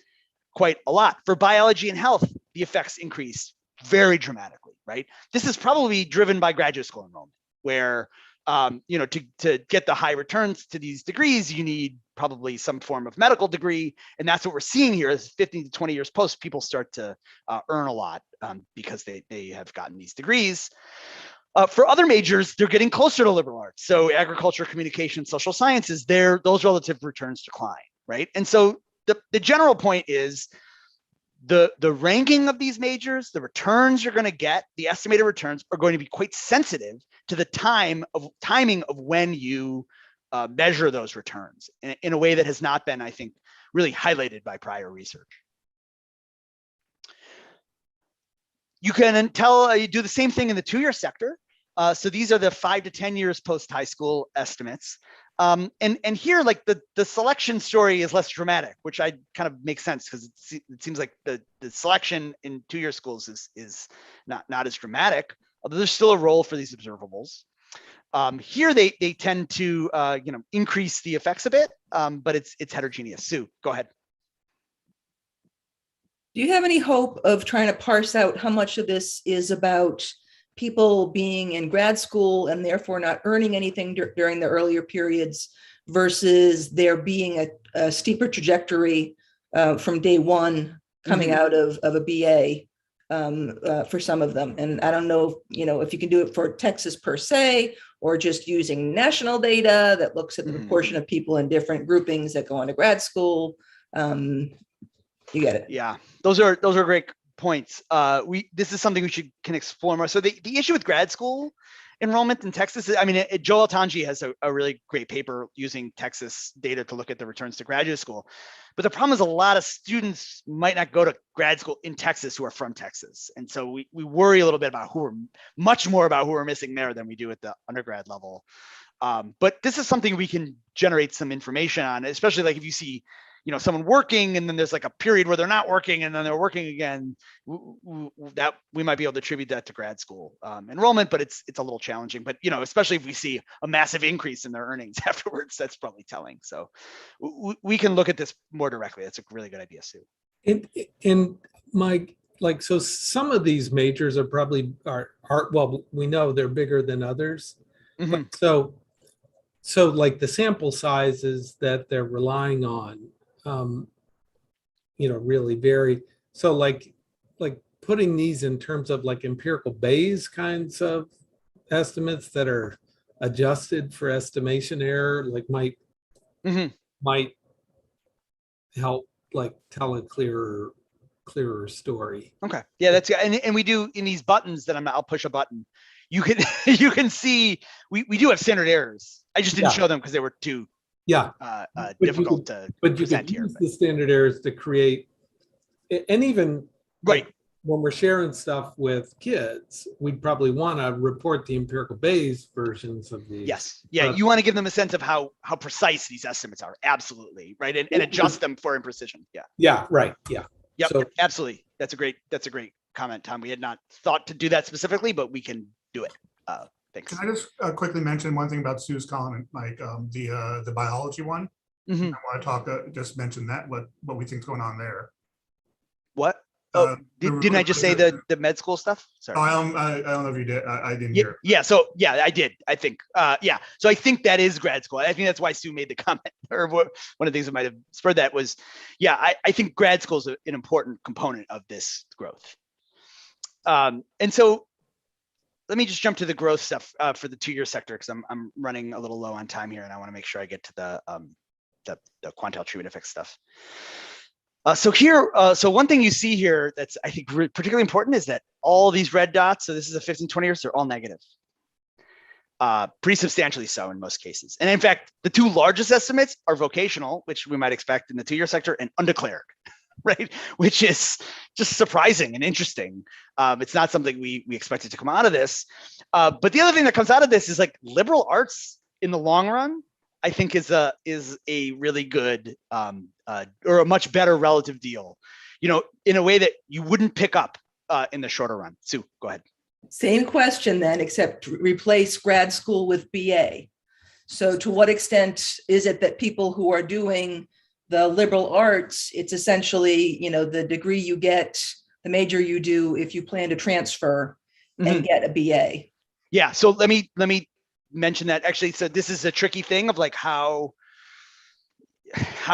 quite a lot. For biology and health, the effects increase very dramatically, right? This is probably driven by graduate school enrollment, where you know, to get the high returns to these degrees, you need probably some form of medical degree. And that's what we're seeing here is 15 to 20 years post, people start to earn a lot because they have gotten these degrees. For other majors, they're getting closer to liberal arts. So agriculture, communication, social sciences, those relative returns decline, right? And so the general point is the ranking of these majors, the returns you're going to get, the estimated returns are going to be quite sensitive to the timing of when you measure those returns in a way that has not been, I think, really highlighted by prior research. You can you do the same thing in the 2-year sector. So these are the 5 to 10 years post high school estimates. And here, like the selection story is less dramatic, which I kind of makes sense because it seems like the selection in 2-year schools is not as dramatic, although there's still a role for these observables. Here they tend to you know, increase the effects a bit, but it's heterogeneous. Sue, go ahead. Do you have any hope of trying to parse out how much of this is about people being in grad school and therefore not earning anything during the earlier periods versus there being a steeper trajectory from day one coming out of a BA for some of them? And I don't know, you know, if you can do it for Texas per se, or just using national data that looks at the proportion of people in different groupings that go on to grad school. You get it. Yeah, those are great points. This is something can explore more. So the issue with grad school enrollment in Texas is, I mean, Joel Tanji has a really great paper using Texas data to look at the returns to graduate school. But the problem is a lot of students might not go to grad school in Texas who are from Texas. And so we worry a little bit about much more about who we're missing there than we do at the undergrad level. But this is something we can generate some information on, especially like if you see, you know, someone working and then there's like a period where they're not working and then they're working again, that we might be able to attribute that to grad school enrollment, but it's a little challenging. But, you know, especially if we see a massive increase in their earnings afterwards, that's probably telling. So we can look at this more directly. That's a really good idea, Sue. And Mike, like, so some of these majors are probably well, we know they're bigger than others. So like the sample sizes that they're relying on, you know, really vary. So like putting these in terms of like empirical Bayes kinds of estimates that are adjusted for estimation error, like might help like tell a clearer story. Okay. Yeah, that's and we do in these buttons that I'll push a button. You can see we do have standard errors. I just didn't show them because they were too difficult to present here. Use the standard errors to create, and even right when we're sharing stuff with kids, we'd probably want to report the empirical Bayes versions of these. Yes. Yeah. You want to give them a sense of how precise these estimates are. Absolutely. Right. And adjust them for imprecision. Yeah. Yeah. Right. Yeah. Yep. So, absolutely. That's a great comment, Tom. We had not thought to do that specifically, but we can do it. Thanks. Can I just quickly mention one thing about Sue's column, like the biology one? I want to talk, just mention that, what we think is going on there. What? Didn't I just say the med school stuff? Sorry. I don't know if you did. I didn't hear. Yeah. So yeah, I did. I think. Yeah. So I think that is grad school. I think that's why Sue made the comment, or one of the things that might have spurred that was, yeah, I think grad school is an important component of this growth. And so let me just jump to the growth stuff for the 2-year sector because I'm running a little low on time here, and I want to make sure I get to the quantile treatment effect stuff. So here, so one thing you see here that's I think particularly important is that all these red dots, so this is a 15-20 years, they're all negative. Pretty substantially so in most cases. And in fact, the 2 largest estimates are vocational, which we might expect in the 2-year sector, and undeclared, right? Which is just surprising and interesting. It's not something we expected to come out of this. But the other thing that comes out of this is like liberal arts in the long run, I think is a really good or a much better relative deal, you know, in a way that you wouldn't pick up in the shorter run. Sue, go ahead. Same question then, except replace grad school with BA. So to what extent is it that people who are doing the liberal arts, it's essentially, you know, the degree you get, the major you do if you plan to transfer and get a BA? Yeah. So let me mention that actually, so this is a tricky thing of like how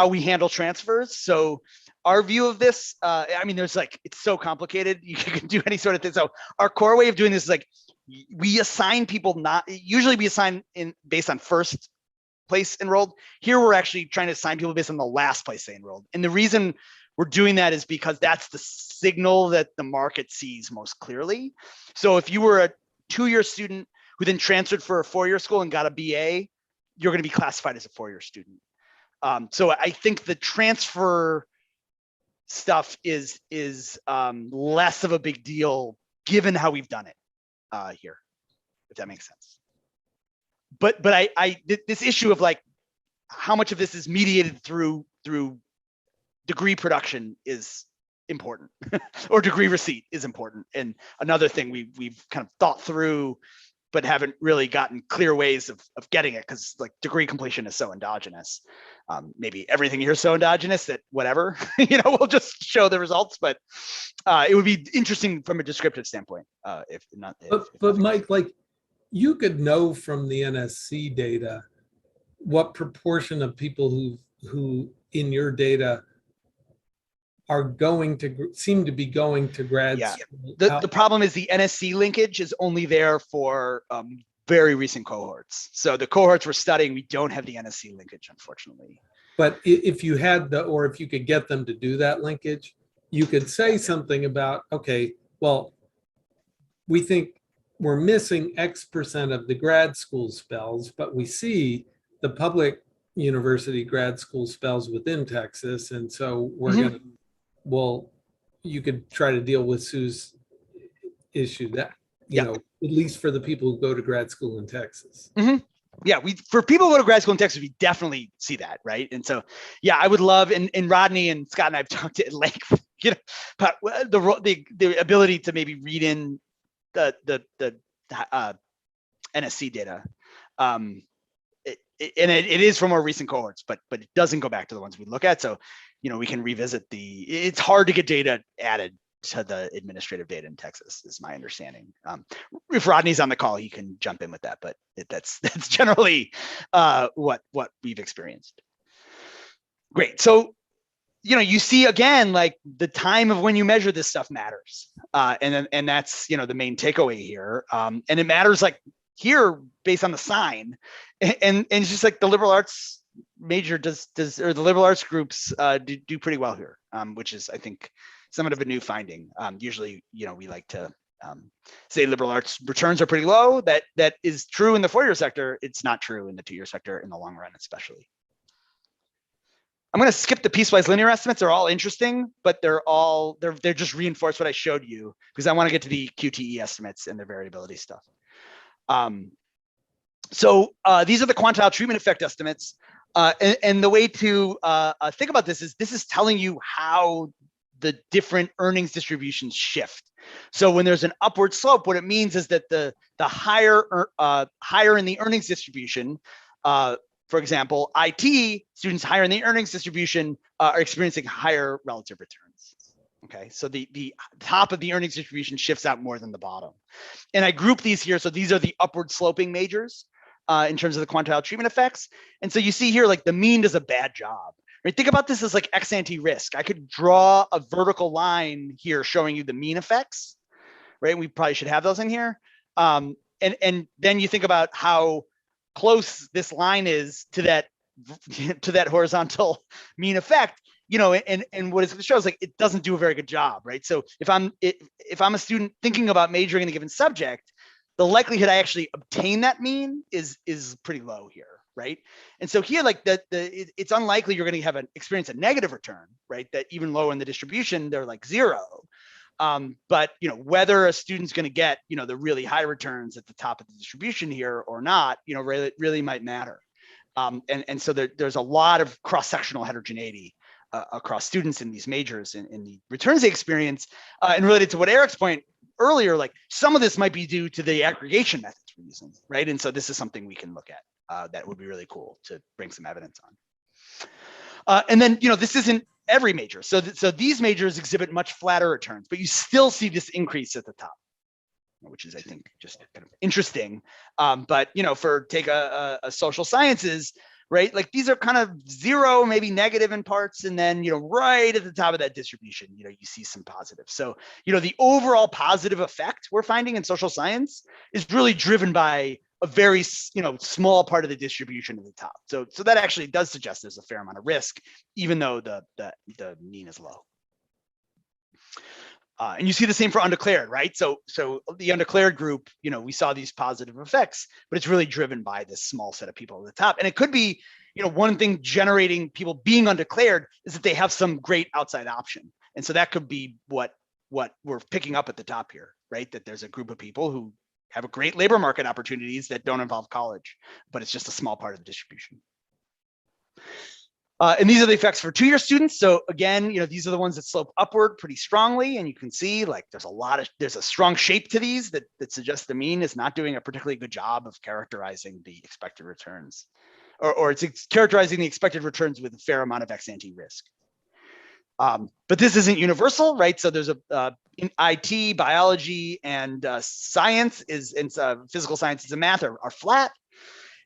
we handle transfers. So our view of this, I mean, there's like, it's so complicated. You can do any sort of thing. So our core way of doing this is like, we assign people usually we assign based on first place enrolled. Here, we're actually trying to assign people based on the last place they enrolled. And the reason we're doing that is because that's the signal that the market sees most clearly. So if you were a 2-year student who then transferred for a 4-year school and got a BA, you're going to be classified as a 4-year student. So I think the transfer stuff is less of a big deal given how we've done it here, if that makes sense. But this issue of like how much of this is mediated through degree production is important, or degree receipt is important, and another thing we've kind of thought through, but haven't really gotten clear ways of getting it, because like degree completion is so endogenous. Maybe everything here is so endogenous that whatever, we'll just show the results, but it would be interesting from a descriptive standpoint. If not, but Mike, like you could know from the NSC data what proportion of people who in your data are going to seem to be going to grad school. The problem is the NSC linkage is only there for very recent cohorts. So the cohorts we're studying, we don't have the NSC linkage, unfortunately. But if you had or if you could get them to do that linkage, you could say something about, okay, well, we think we're missing X% of the grad school spells, but we see the public university grad school spells within Texas. And so we're going to, well, you could try to deal with Sue's issue that, you know, at least for the people who go to grad school in Texas. Yeah, for people who go to grad school in Texas, we definitely see that, right? And so, yeah, I would love, and Rodney and Scott and I've talked at length, about the ability to maybe read in the NSC data. It is from more recent cohorts, but it doesn't go back to the ones we look at. So, we can revisit it's hard to get data added to the administrative data in Texas, is my understanding. If Rodney's on the call, he can jump in with that, but that's generally what we've experienced. Great. So, you see again, like the time of when you measure this stuff matters. And that's, the main takeaway here. And it matters like here based on the sign, and it's just like the liberal arts major or the liberal arts groups do pretty well here, which is, I think, somewhat of a new finding. Usually, we like to say liberal arts returns are pretty low. That is true in the 4-year sector. It's not true in the 2-year sector in the long run, especially. I'm going to skip the piecewise linear estimates. They're all interesting, but they're just reinforce what I showed you, because I want to get to the QTE estimates and their variability stuff. So these are the quantile treatment effect estimates. And the way to think about this is telling you how the different earnings distributions shift. So when there's an upward slope, what it means is that the higher in the earnings distribution, for example, IT students higher in the earnings distribution are experiencing higher relative returns. Okay, so the top of the earnings distribution shifts out more than the bottom. And I group these here. So these are the upward sloping majors in terms of the quantile treatment effects. And so you see here, like the mean does a bad job. Right? Think about this as like ex ante risk. I could draw a vertical line here showing you the mean effects, right? We probably should have those in here. And then you think about how close this line is to that horizontal mean effect, and what it shows, like it doesn't do a very good job, right? So if I'm a student thinking about majoring in a given subject, the likelihood I actually obtain that mean is pretty low here, right? And so here, like it's unlikely you're going to experience a negative return, right? That even lower in the distribution, they're like 0. But whether a student's going to get the really high returns at the top of the distribution here or not, really might matter. And so there's a lot of cross-sectional heterogeneity across students in these majors and in the returns they experience. And related to what Eric's point earlier, like some of this might be due to the aggregation methods we're using, right? And so this is something we can look at that would be really cool to bring some evidence on. And then, this isn't every major. So these majors exhibit much flatter returns, but you still see this increase at the top. which is, I think, just kind of interesting. But, for take a social sciences, right? Like these are kind of zero, maybe negative in parts. And then, right at the top of that distribution, you see some positive. So, the overall positive effect we're finding in social science is really driven by a very, small part of the distribution at the top. So that actually does suggest there's a fair amount of risk, even though the mean is low. And you see the same for undeclared, right? So the undeclared group, we saw these positive effects, but it's really driven by this small set of people at the top. And it could be, one thing generating people being undeclared is that they have some great outside option. And so that could be what we're picking up at the top here, right? That there's a group of people who have a great labor market opportunities that don't involve college, but it's just a small part of the distribution. And these are the effects for 2-year students. So again, these are the ones that slope upward pretty strongly. And you can see like there's a strong shape to these that suggests the mean is not doing a particularly good job of characterizing the expected returns, or it's characterizing the expected returns with a fair amount of ex-ante risk. But this isn't universal, right? So there's in IT, biology, and science and physical sciences and math are flat.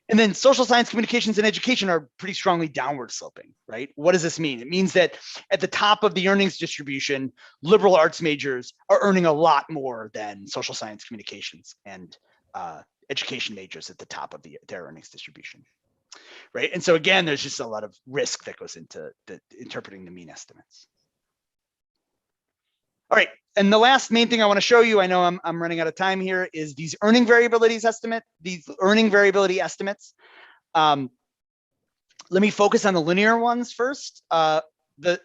And then social science, communications, and education are pretty strongly downward sloping, right? What does this mean? It means that at the top of the earnings distribution, liberal arts majors are earning a lot more than social science, communications, and education majors at the top of their earnings distribution, right? And so again, there's just a lot of risk that goes into interpreting the mean estimates. All right, and the last main thing I want to show you, I know I'm running out of time here, is these earning variability estimates. Let me focus on the linear ones first.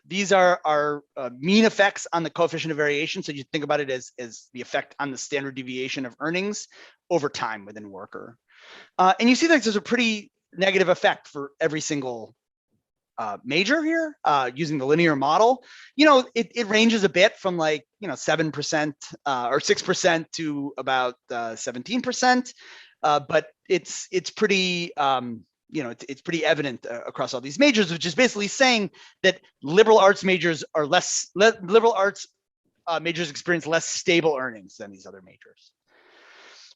These are mean effects on the coefficient of variation. So you think about it as the effect on the standard deviation of earnings over time within worker. And you see that there's a pretty negative effect for every single major here using the linear model. It ranges a bit from like 7% or 6% to about 17%, but it's pretty it's pretty evident across all these majors, which is basically saying that liberal arts majors are majors experience less stable earnings than these other majors.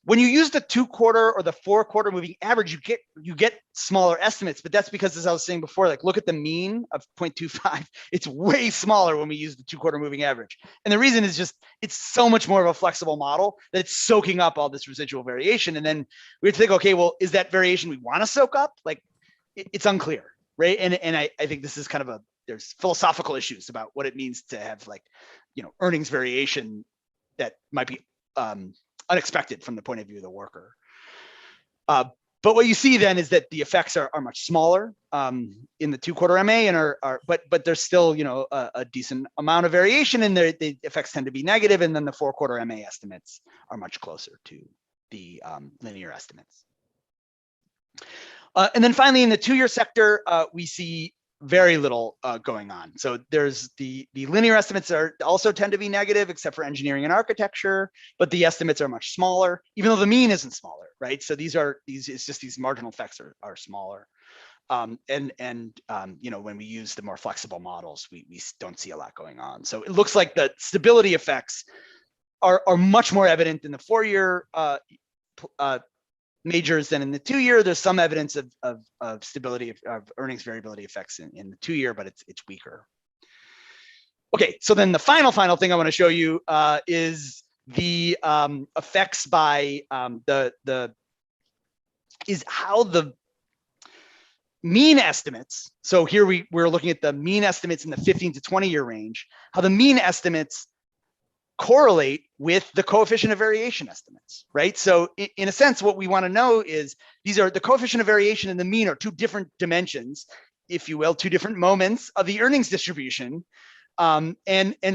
When you use the 2-quarter or the 4-quarter moving average, you get smaller estimates, but that's because, as I was saying before, like look at the mean of 0.25. It's way smaller when we use the 2-quarter moving average. And the reason is just, it's so much more of a flexible model that it's soaking up all this residual variation. And then we have to think, okay, well, is that variation we want to soak up? Like it's unclear, right? And I think this is kind of there's philosophical issues about what it means to have like, earnings variation that might be, unexpected from the point of view of the worker. But what you see then is that the effects are much smaller in the 2-quarter MA but there's still a decent amount of variation, and the effects tend to be negative, and then the 4-quarter MA estimates are much closer to the linear estimates. And then finally, in the 2-year sector, we see very little going on. So there's the linear estimates also tend to be negative, except for engineering and architecture, but the estimates are much smaller, even though the mean isn't smaller, right? So it's just these marginal effects are smaller. When we use the more flexible models, we don't see a lot going on. So it looks like the stability effects are much more evident in the 4-year majors than in the 2-year. There's some evidence of stability of earnings variability effects in the 2-year, but it's weaker. Okay, so then the final thing I want to show you is the effects by is how the mean estimates. So here we're looking at the mean estimates in the 15 to 20-year range, how the mean estimates correlate with the coefficient of variation estimates, right? So in a sense, what we want to know is these are the coefficient of variation and the mean are two different dimensions, if you will, two different moments of the earnings distribution. And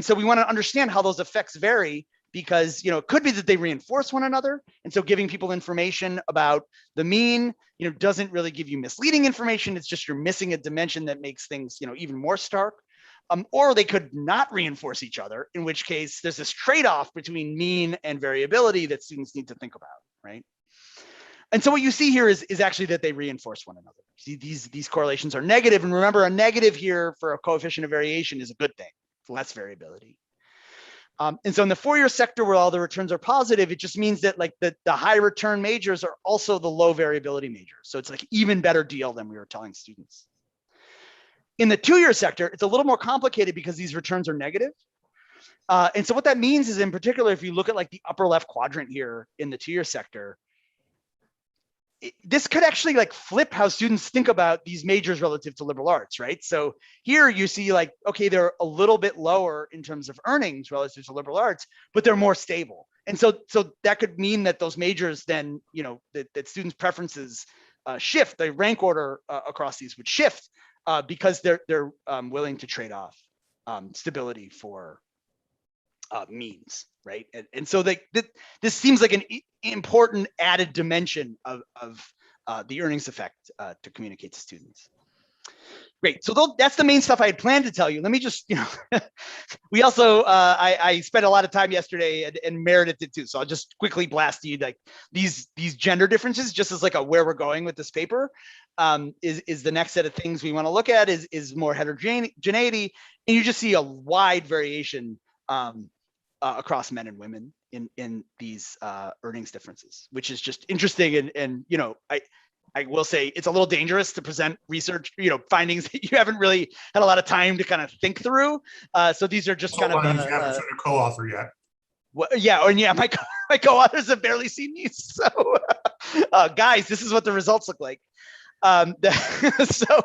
so we want to understand how those effects vary, because it could be that they reinforce one another. And so giving people information about the mean, doesn't really give you misleading information. It's just you're missing a dimension that makes things, even more stark. Or they could not reinforce each other, in which case there's this trade-off between mean and variability that students need to think about, right? And so what you see here is actually that they reinforce one another. See, these correlations are negative, and remember, a negative here for a coefficient of variation is a good thing, less variability. And so in the four-year sector where all the returns are positive, it just means that like the high return majors are also the low variability majors. So it's like even better deal than we were telling students. In the two-year sector, it's a little more complicated because these returns are negative. And so what that means is, in particular, if you look at like the upper left quadrant here in the two-year sector, this could actually like flip how students think about these majors relative to liberal arts, right? So here you see like, okay, they're a little bit lower in terms of earnings relative to liberal arts, but they're more stable. And so that could mean that those majors then, you know, that students' preferences shift, the rank order across these would shift because they're willing to trade off stability for means, right? And so this seems like an important added dimension of the earnings effect to communicate to students. Great, so that's the main stuff I had planned to tell you. Let me just, you know, we also, I spent a lot of time yesterday and Meredith did too. So I'll just quickly blast you like these gender differences, just as like a where we're going with this paper, is the next set of things we want to look at is more heterogeneity. And you just see a wide variation across men and women in these earnings differences, which is just interesting. And you know, I will say it's a little dangerous to present research, you know, findings that you haven't really had a lot of time to kind of think through. So these are just kind of you haven't shown your co-author yet. Well, yeah, and yeah, my co-authors have barely seen these. So, guys, this is what the results look like. So,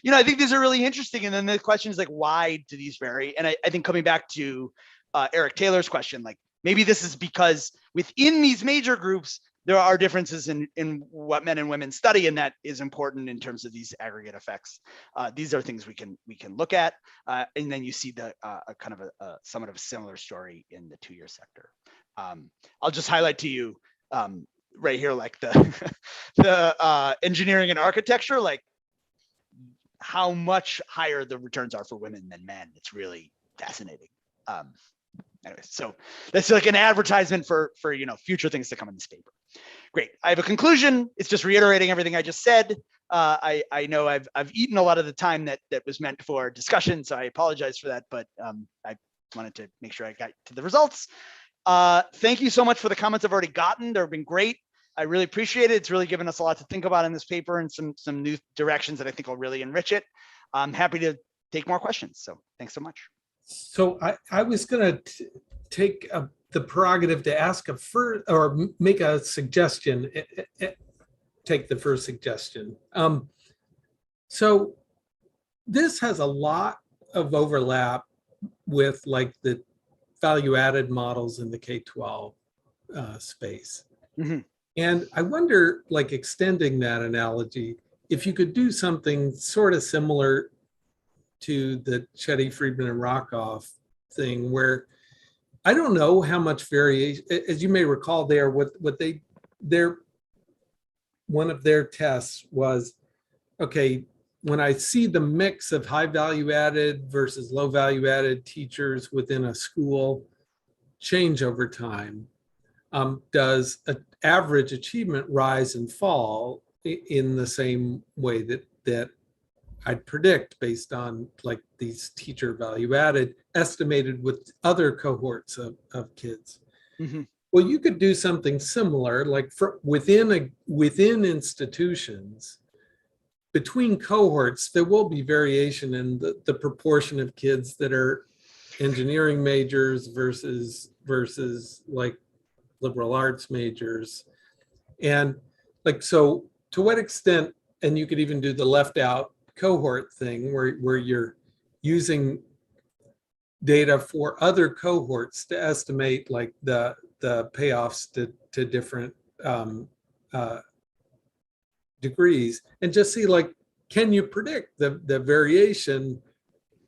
you know, I think these are really interesting. And then the question is like, why do these vary? And I think coming back to Eric Taylor's question, like maybe this is because within these major groups, there are differences in what men and women study, and that is important in terms of these aggregate effects. These are things we can look at, and then you see the kind of a somewhat of a similar story in the two-year sector. I'll just highlight to you right here, like the engineering and architecture, like how much higher the returns are for women than men. It's really fascinating. Anyways, so that's like an advertisement for you know, future things to come in this paper. Great. I have a conclusion. It's just reiterating everything I just said. I know I've eaten a lot of the time that was meant for discussion, so I apologize for that. But I wanted to make sure I got to the results. Thank you so much for the comments I've already gotten. They've been great. I really appreciate it. It's really given us a lot to think about in this paper and some new directions that I think will really enrich it. I'm happy to take more questions. So thanks so much. So I was going to take the prerogative to ask or make a suggestion. Take the first suggestion. So this has a lot of overlap with like the value-added models in the K-12 space. Mm-hmm. And I wonder, like extending that analogy, if you could do something sort of similar to the Chetty, Friedman, and Rockoff thing, where I don't know how much variation, as you may recall there, one of their tests was, okay, when I see the mix of high value added versus low value added teachers within a school change over time, does an average achievement rise and fall in the same way that I'd predict based on like these teacher value added estimated with other cohorts of kids. Mm-hmm. Well, you could do something similar, like within institutions, between cohorts, there will be variation in the proportion of kids that are engineering majors versus like liberal arts majors. And like, so to what extent, and you could even do the left out cohort thing where you're using data for other cohorts to estimate like the payoffs to different degrees, and just see like, can you predict the variation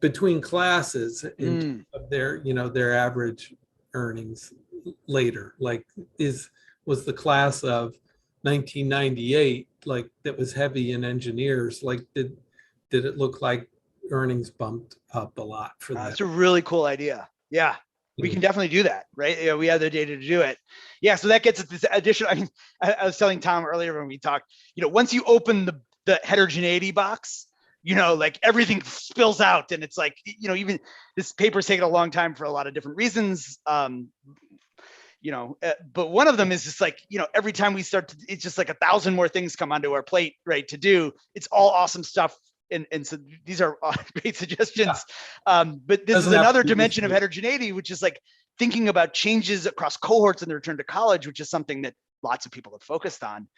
between classes in of their average earnings later? Like, was the class of 1998 like that was heavy in engineers, like did it look like earnings bumped up a lot for that? That's a really cool idea. Yeah, we can definitely do that, right? You know, we have the data to do it. Yeah, so that gets at this additional, I mean, I was telling Tom earlier when we talked, you know, once you open the heterogeneity box, like everything spills out, and it's like, even this paper's taken a long time for a lot of different reasons. But one of them is just like, every time we start to, it's just like 1,000 more things come onto our plate, right, to do. It's all awesome stuff. And so these are great suggestions. But this is another dimension of heterogeneity, which is like thinking about changes across cohorts in the return to college, which is something that lots of people have focused on.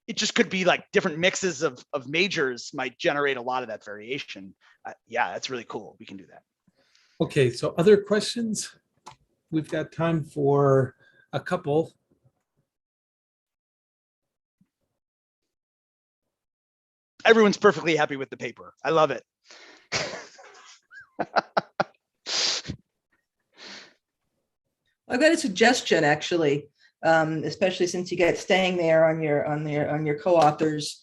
It just could be like different mixes of majors might generate a lot of that variation. Yeah, that's really cool. We can do that. Okay, so other questions? We've got time for a couple. Everyone's perfectly happy with the paper. I love it. I've got a suggestion, actually, especially since you get staying there on your co-authors,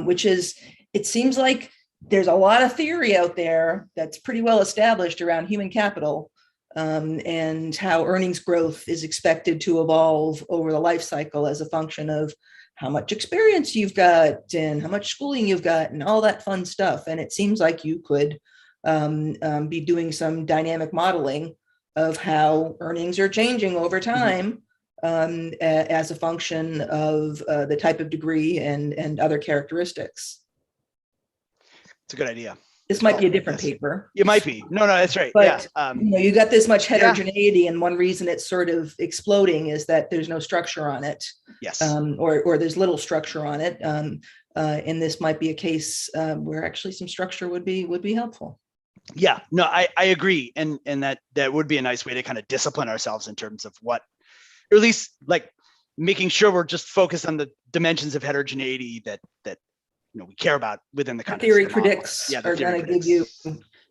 which is, it seems like there's a lot of theory out there that's pretty well established around human capital, and how earnings growth is expected to evolve over the life cycle as a function of how much experience you've got and how much schooling you've got and all that fun stuff. And it seems like you could be doing some dynamic modeling of how earnings are changing over time, as a function of the type of degree and other characteristics. It's a good idea. This might be a different paper. It might be. No, that's right. But Yeah. you got this much heterogeneity, and one reason it's sort of exploding is that there's no structure on it. Yes. Or there's little structure on it. And this might be a case where actually some structure would be helpful. Yeah, no, I agree. And that would be a nice way to kind of discipline ourselves in terms of what, or at least like making sure we're just focused on the dimensions of heterogeneity that we care about within the context. Theory predicts are going to give you,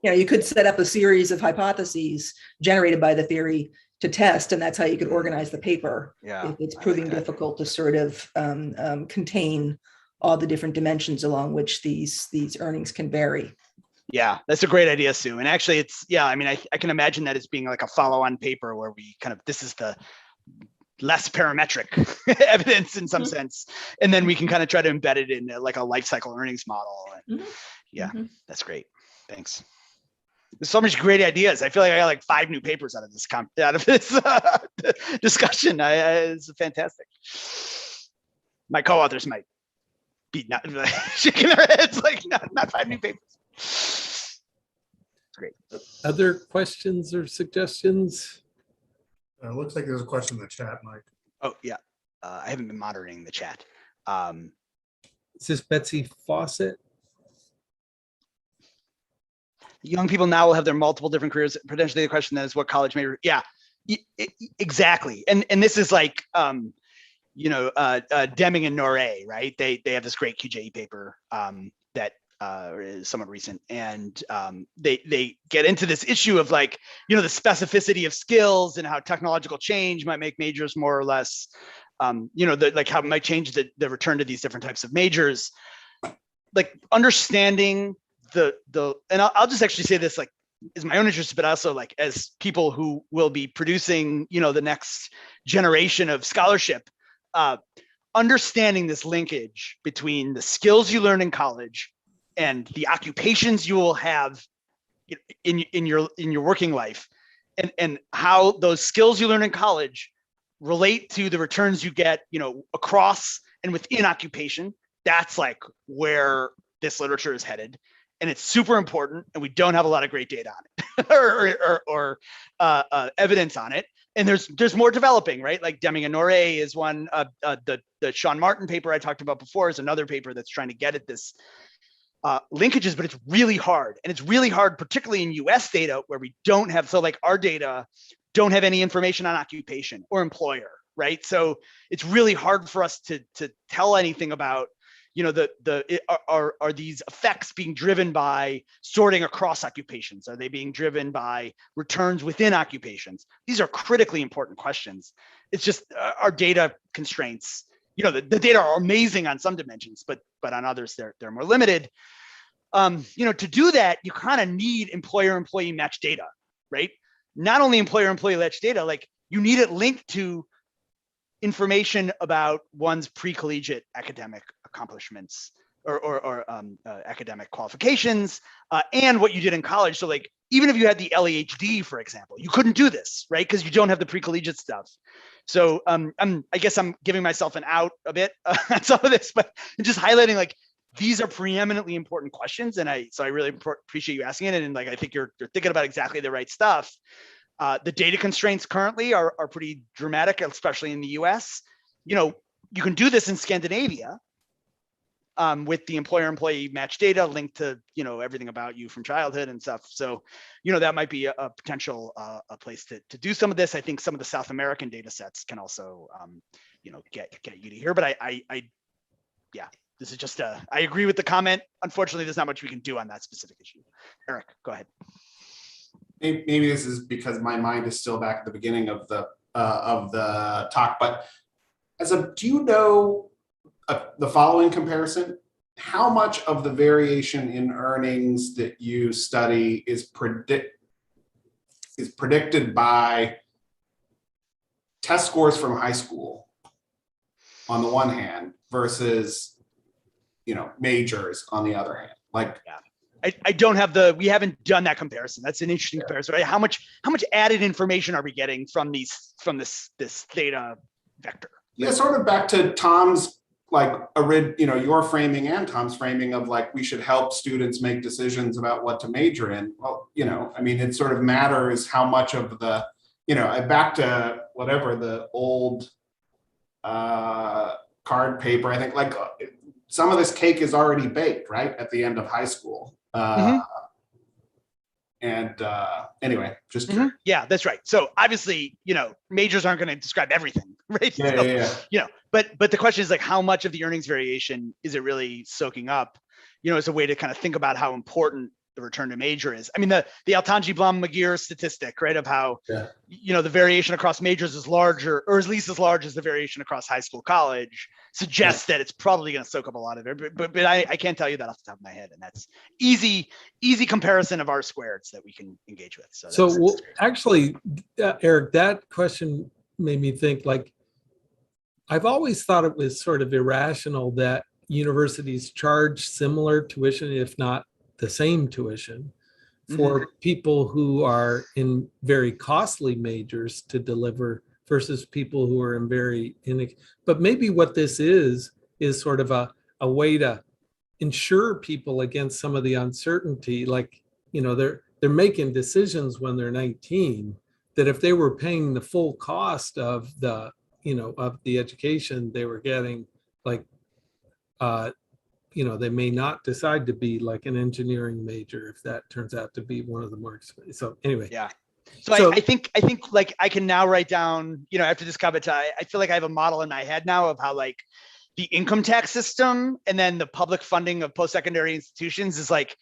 you could set up a series of hypotheses generated by the theory to test, and that's how you could organize the paper. Yeah, if it's proving difficult to sort of contain all the different dimensions along which these earnings can vary. Yeah, that's a great idea, Sue. And actually I can imagine that as being like a follow-on paper where we kind of, this is the less parametric evidence in some sense. And then we can kind of try to embed it in like a life cycle earnings model. That's great. Thanks. There's so much great ideas. I feel like I got like 5 new papers out of this discussion. It's fantastic. My co-authors might be not shaking their heads like not 5 new papers. Great. Other questions or suggestions? It looks like there's a question in the chat, Mike. Oh, yeah. I haven't been monitoring the chat. Is this Betsy Fawcett? Young people now will have their multiple different careers. Potentially the question is what college major? Yeah, exactly. And this is like, Deming and Noré, right? They have this great QJE paper that is somewhat recent, and they get into this issue of like, the specificity of skills and how technological change might make majors more or less, like how it might change the return to these different types of majors. Like understanding and I'll just actually say this, like, is my own interest, but also like as people who will be producing, the next generation of scholarship, understanding this linkage between the skills you learn in college and the occupations you will have in your working life, and how those skills you learn in college relate to the returns you get, across and within occupation. That's like where this literature is headed. And it's super important, and we don't have a lot of great data on it or evidence on it. And there's more developing, right? Like Deming and Noré is one. The Sean Martin paper I talked about before is another paper that's trying to get at this linkages, but it's really hard. And it's really hard, particularly in US data where we don't have, so like our data don't have any information on occupation or employer, right? So it's really hard for us to tell anything about, are these effects being driven by sorting across occupations? Are they being driven by returns within occupations? These are critically important questions. It's just our data constraints. The data are amazing on some dimensions, but on others they're more limited. To do that, you kind of need employer-employee match data, right? Not only employer-employee match data, like you need it linked to information about one's pre-collegiate academic accomplishments, academic qualifications, and what you did in college. So like, even if you had the LEHD, for example, you couldn't do this, right? Because you don't have the pre-collegiate stuff. So I guess I'm giving myself an out a bit on some of this, but just highlighting like, these are preeminently important questions. And so I really appreciate you asking it. And like, I think you're thinking about exactly the right stuff. The data constraints currently are pretty dramatic, especially in the US. You know, you can do this in Scandinavia with the employer-employee match data linked to, you know, everything about you from childhood and stuff. So, you know, that might be a potential a place to do some of this. I think some of the South American data sets can also, you know, get you to here. But yeah, this is just I agree with the comment. Unfortunately, there's not much we can do on that specific issue. Eric, go ahead. Maybe this is because my mind is still back at the beginning of the talk, but do you know the following comparison? How much of the variation in earnings that you study is predicted by test scores from high school on the one hand versus, you know, majors on the other hand? Like, yeah. I don't have we haven't done that comparison. That's an interesting comparison, right? How much added information are we getting from this data vector? Yeah, sort of back to Tom's, like, you know, your framing and Tom's framing of like, we should help students make decisions about what to major in. Well, you know, I mean, it sort of matters how much of the, you know, back to whatever the old card paper, I think, like, some of this cake is already baked, right, at the end of high school. And anyway, just yeah, that's right. So obviously, you know, majors aren't going to describe everything, right? Yeah, so, yeah. You know, but the question is like, how much of the earnings variation is it really soaking up? You know, as a way to kind of think about how important the return to major is. I mean, the Altanji-Blum-Magir statistic, right, of how, you know, the variation across majors is larger, or at least as large as the variation across high school, college, suggests that it's probably going to soak up a lot of it. But I can't tell you that off the top of my head. And that's easy comparison of R squareds that we can engage with. So actually, Eric, that question made me think, like, I've always thought it was sort of irrational that universities charge similar tuition, if not the same tuition, for people who are in very costly majors to deliver versus people who are in but maybe what this is sort of a way to insure people against some of the uncertainty. Like, you know, they're making decisions when they're 19 that if they were paying the full cost of the, you know, of the education they were getting, like, you know, they may not decide to be like an engineering major if that turns out to be one of the more expensive. So anyway. Yeah. So I think like I can now write down, you know, after this comment, I feel like I have a model in my head now of how like the income tax system and then the public funding of post-secondary institutions is like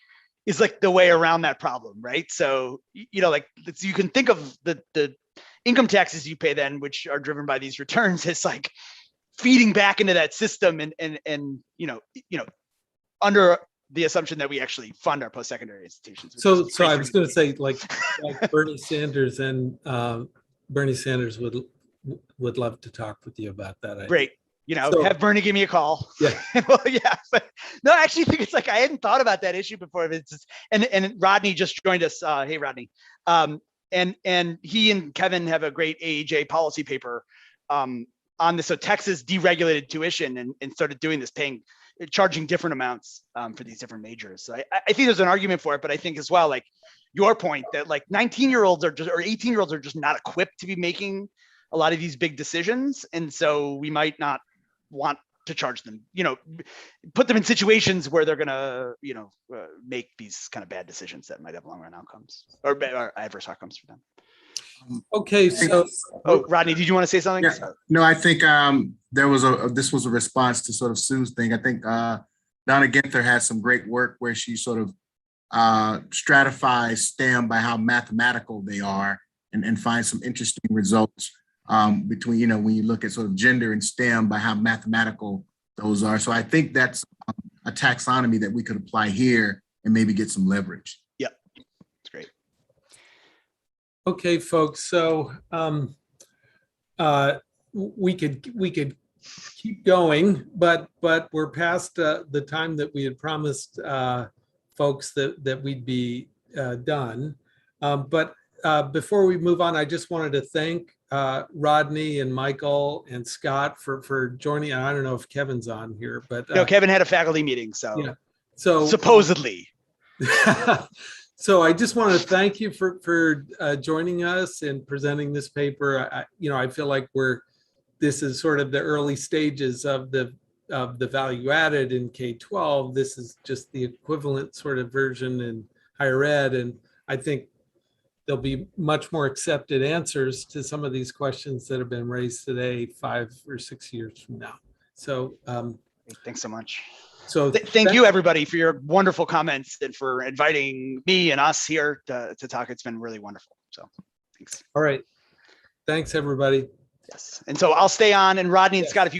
the way around that problem, right? So, you know, like you can think of the income taxes you pay then, which are driven by these returns, as like feeding back into that system and you know, under the assumption that we actually fund our post-secondary institutions. So I was going to say, like Bernie Sanders and Bernie Sanders would love to talk with you about that. Great. You know, have Bernie give me a call. Yeah. Well, yeah. But no, I actually think it's like, I hadn't thought about that issue before. It's just, and Rodney just joined us. Hey, Rodney. And he and Kevin have a great AEJ policy paper on this. So Texas deregulated tuition and started doing this, charging different amounts for these different majors. So I think there's an argument for it, but I think as well, like your point that like 19-year-olds or 18-year-olds are just not equipped to be making a lot of these big decisions. And so we might not want to charge them, you know, put them in situations where they're going to, you know, make these kind of bad decisions that might have long run outcomes or adverse outcomes for them. Okay, so Rodney, did you want to say something? Yeah. No, I think this was a response to sort of Sue's thing. I think Donna Ginther has some great work where she sort of stratifies STEM by how mathematical they are and finds some interesting results between, you know, when you look at sort of gender and STEM by how mathematical those are. So I think that's a taxonomy that we could apply here and maybe get some leverage. Yep, it's great. Okay, folks. So we could keep going, but we're past the time that we had promised folks that we'd be done. But before we move on, I just wanted to thank Rodney and Michael and Scott for joining. I don't know if Kevin's on here, but No, Kevin had a faculty meeting, so yeah. So supposedly. So I just want to thank you for joining us and presenting this paper. I feel like this is sort of the early stages of the value added in K-12. This is just the equivalent sort of version in higher ed, and I think there'll be much more accepted answers to some of these questions that have been raised today 5 or 6 years from now. So Thanks so much. So thank you everybody for your wonderful comments and for inviting me and us here to talk. It's been really wonderful. So thanks. All right. Thanks everybody. Yes. And so I'll stay on, and Rodney and Scott, if you